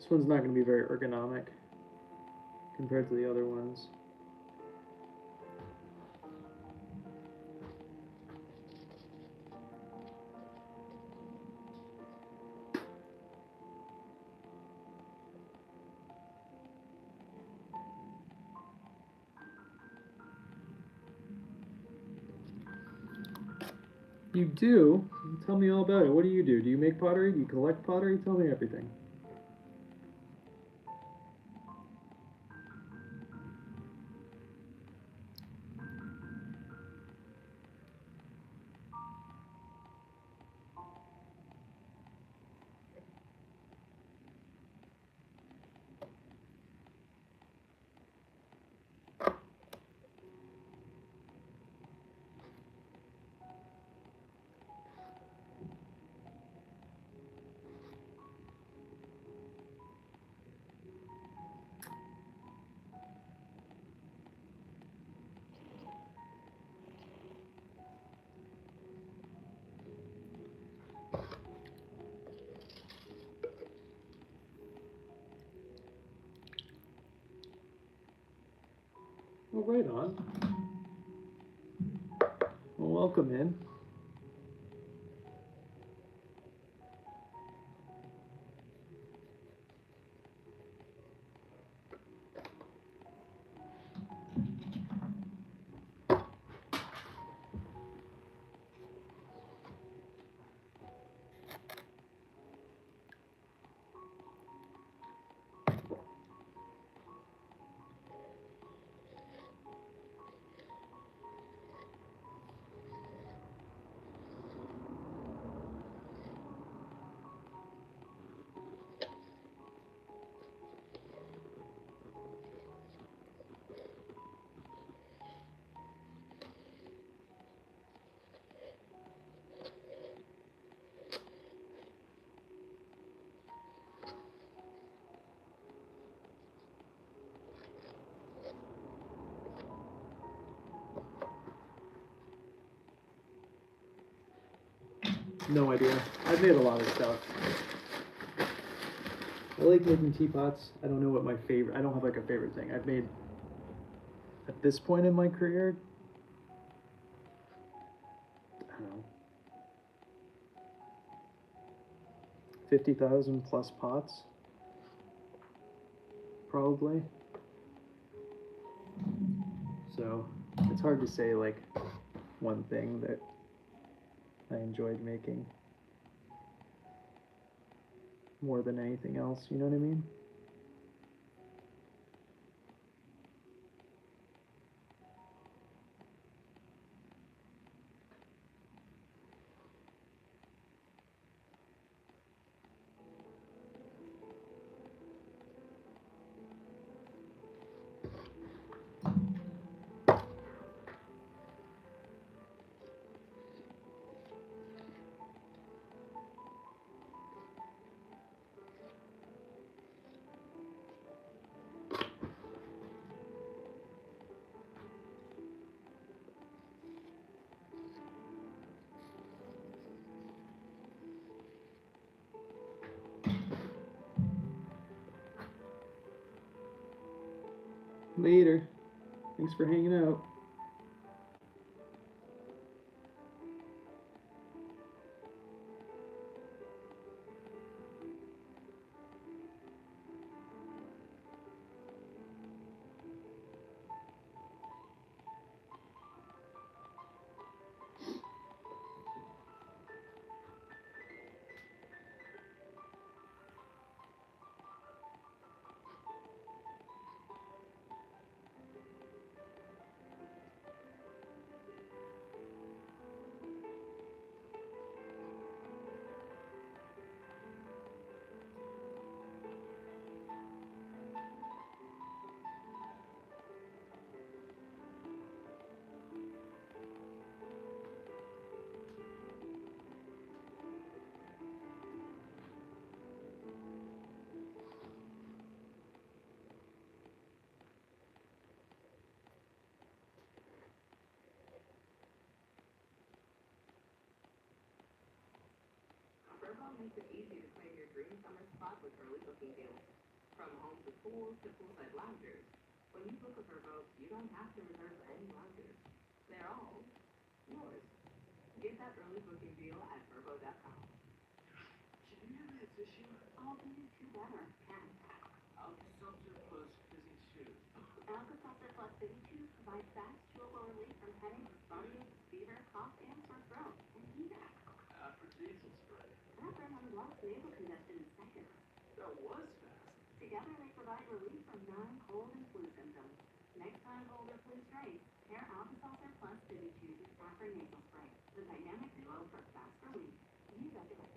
This one's not going to be very ergonomic compared to the other ones. You do? Tell me all about it. What do? Do you make pottery? Do you collect pottery? Tell me everything. Well, right on. Well, welcome in. No idea. I've made a lot of stuff. I like making teapots. I don't know what my favorite. I don't have like a favorite thing. I've made at this point in my career. I don't know. 50,000 plus pots. Probably. So it's hard to say like one thing that I enjoyed making more than anything else, you know what I mean? Later. Thanks for hanging out. Makes it easy to plan your dream summer spot with early booking deals. From home to poolside loungers. When you book a Vrbo, you don't have to reserve any loungers. They're all yours. Get that early booking deal at Vrbo.com. Can you hear this issue? Oh, these two better. Can. Alka-Seltzer plus fizzy chew. Alka-Seltzer Plus Fizzy Chews provide fast, chewable relief from headaches, body aches, fever, cough, and sore throat. And evac. Aphrodisiacal spray. That Red blocks nasal congestion in seconds. That was fast. Together they provide relief from non-cold and flu symptoms. Next time cold or flu strikes, pair Alka-Seltzer Plus Fizzy Chews with Afrin Nasal Spray. The dynamic duo for fast relief. Use at your risk.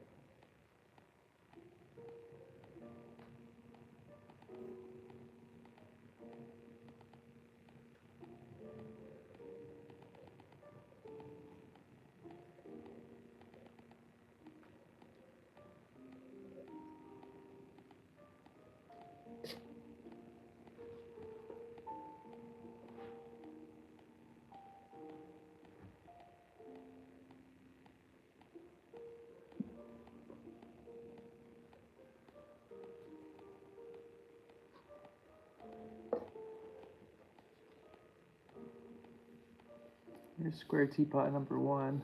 Here's square teapot number 1.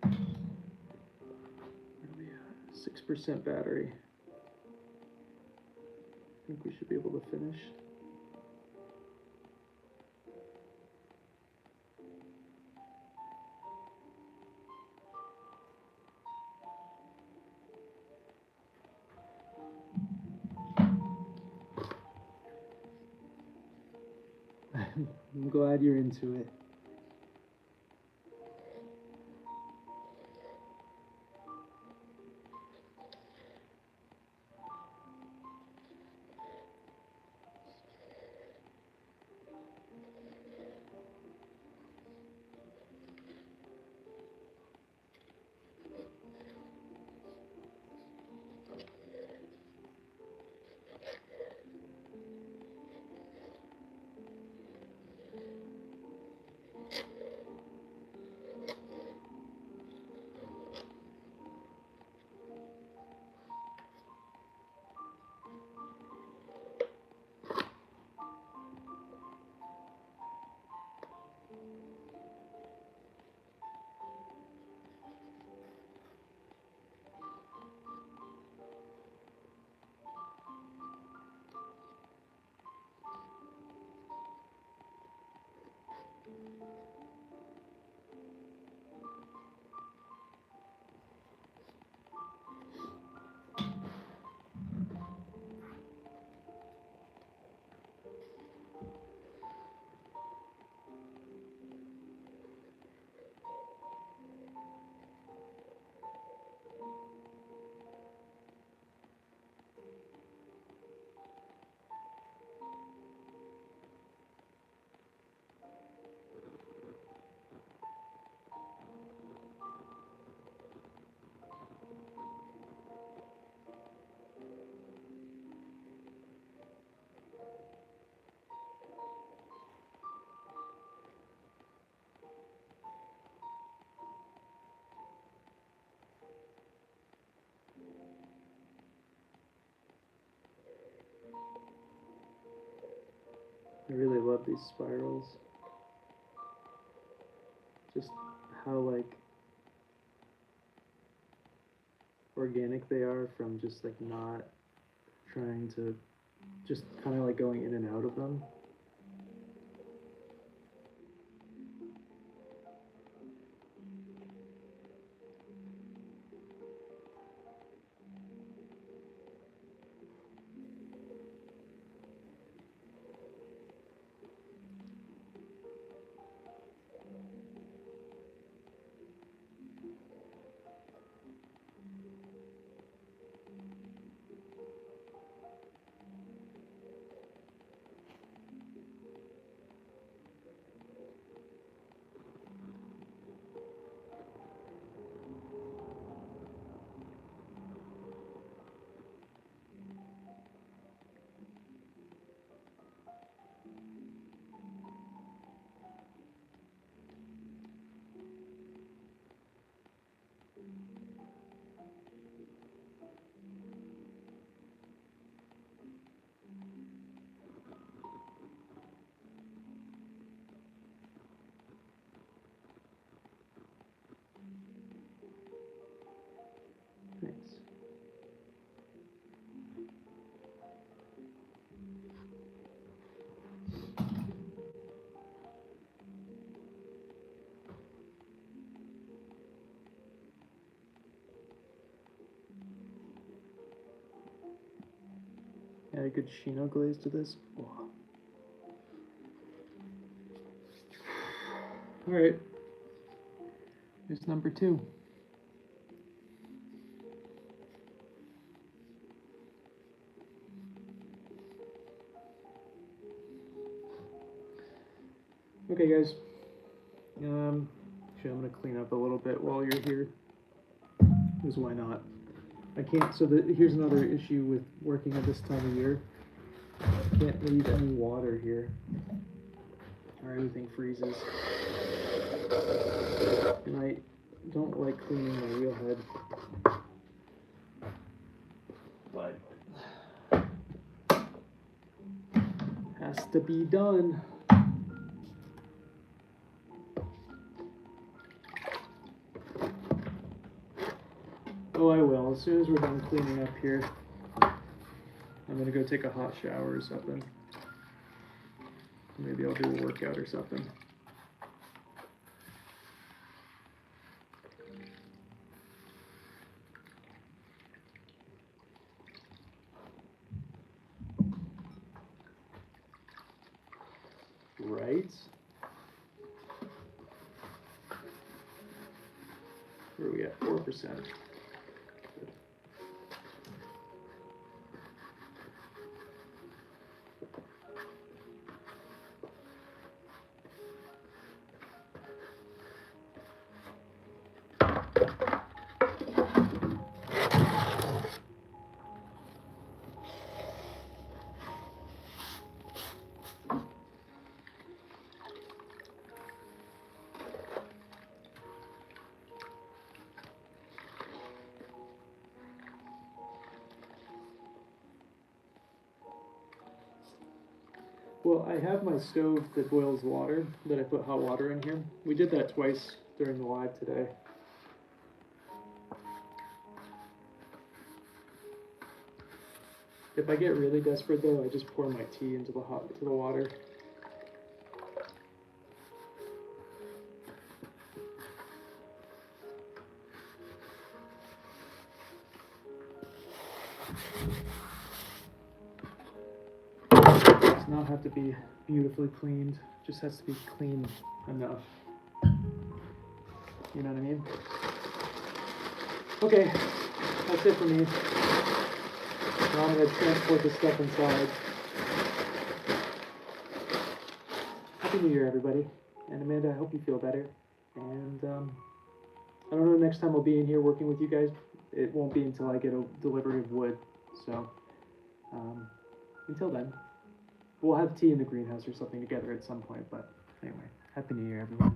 Where are we at? 6% battery. I think we should be able to finish. I'm glad you're into it. I really love these spirals. Just how like organic they are from just like not trying to, just kind of like going in and out of them. Add a good Shino glaze to this. Oh. All right. Here's number 2. Okay, guys. Actually, I'm gonna clean up a little bit while you're here. Because why not? I can't. So here's another issue with working at this time of year. I can't leave any water here, or anything freezes. And I don't like cleaning my wheel head. But has to be done. Oh, I will. As soon as we're done cleaning up here, I'm gonna go take a hot shower or something. Maybe I'll do a workout or something. Right? Where are we at? 4%. Well, I have my stove that boils water, that I put hot water in here. We did that twice during the live today. If I get really desperate though, I just pour my tea into the water. It does not have to be beautifully cleaned, just has to be clean enough. You know what I mean? Okay, that's it for me. Now I'm going to transport this stuff inside. Happy New Year, everybody. And Amanda, I hope you feel better. And I don't know, next time I'll be in here working with you guys. It won't be until I get a delivery of wood. So, until then, we'll have tea in the greenhouse or something together at some point. But anyway, Happy New Year, everyone.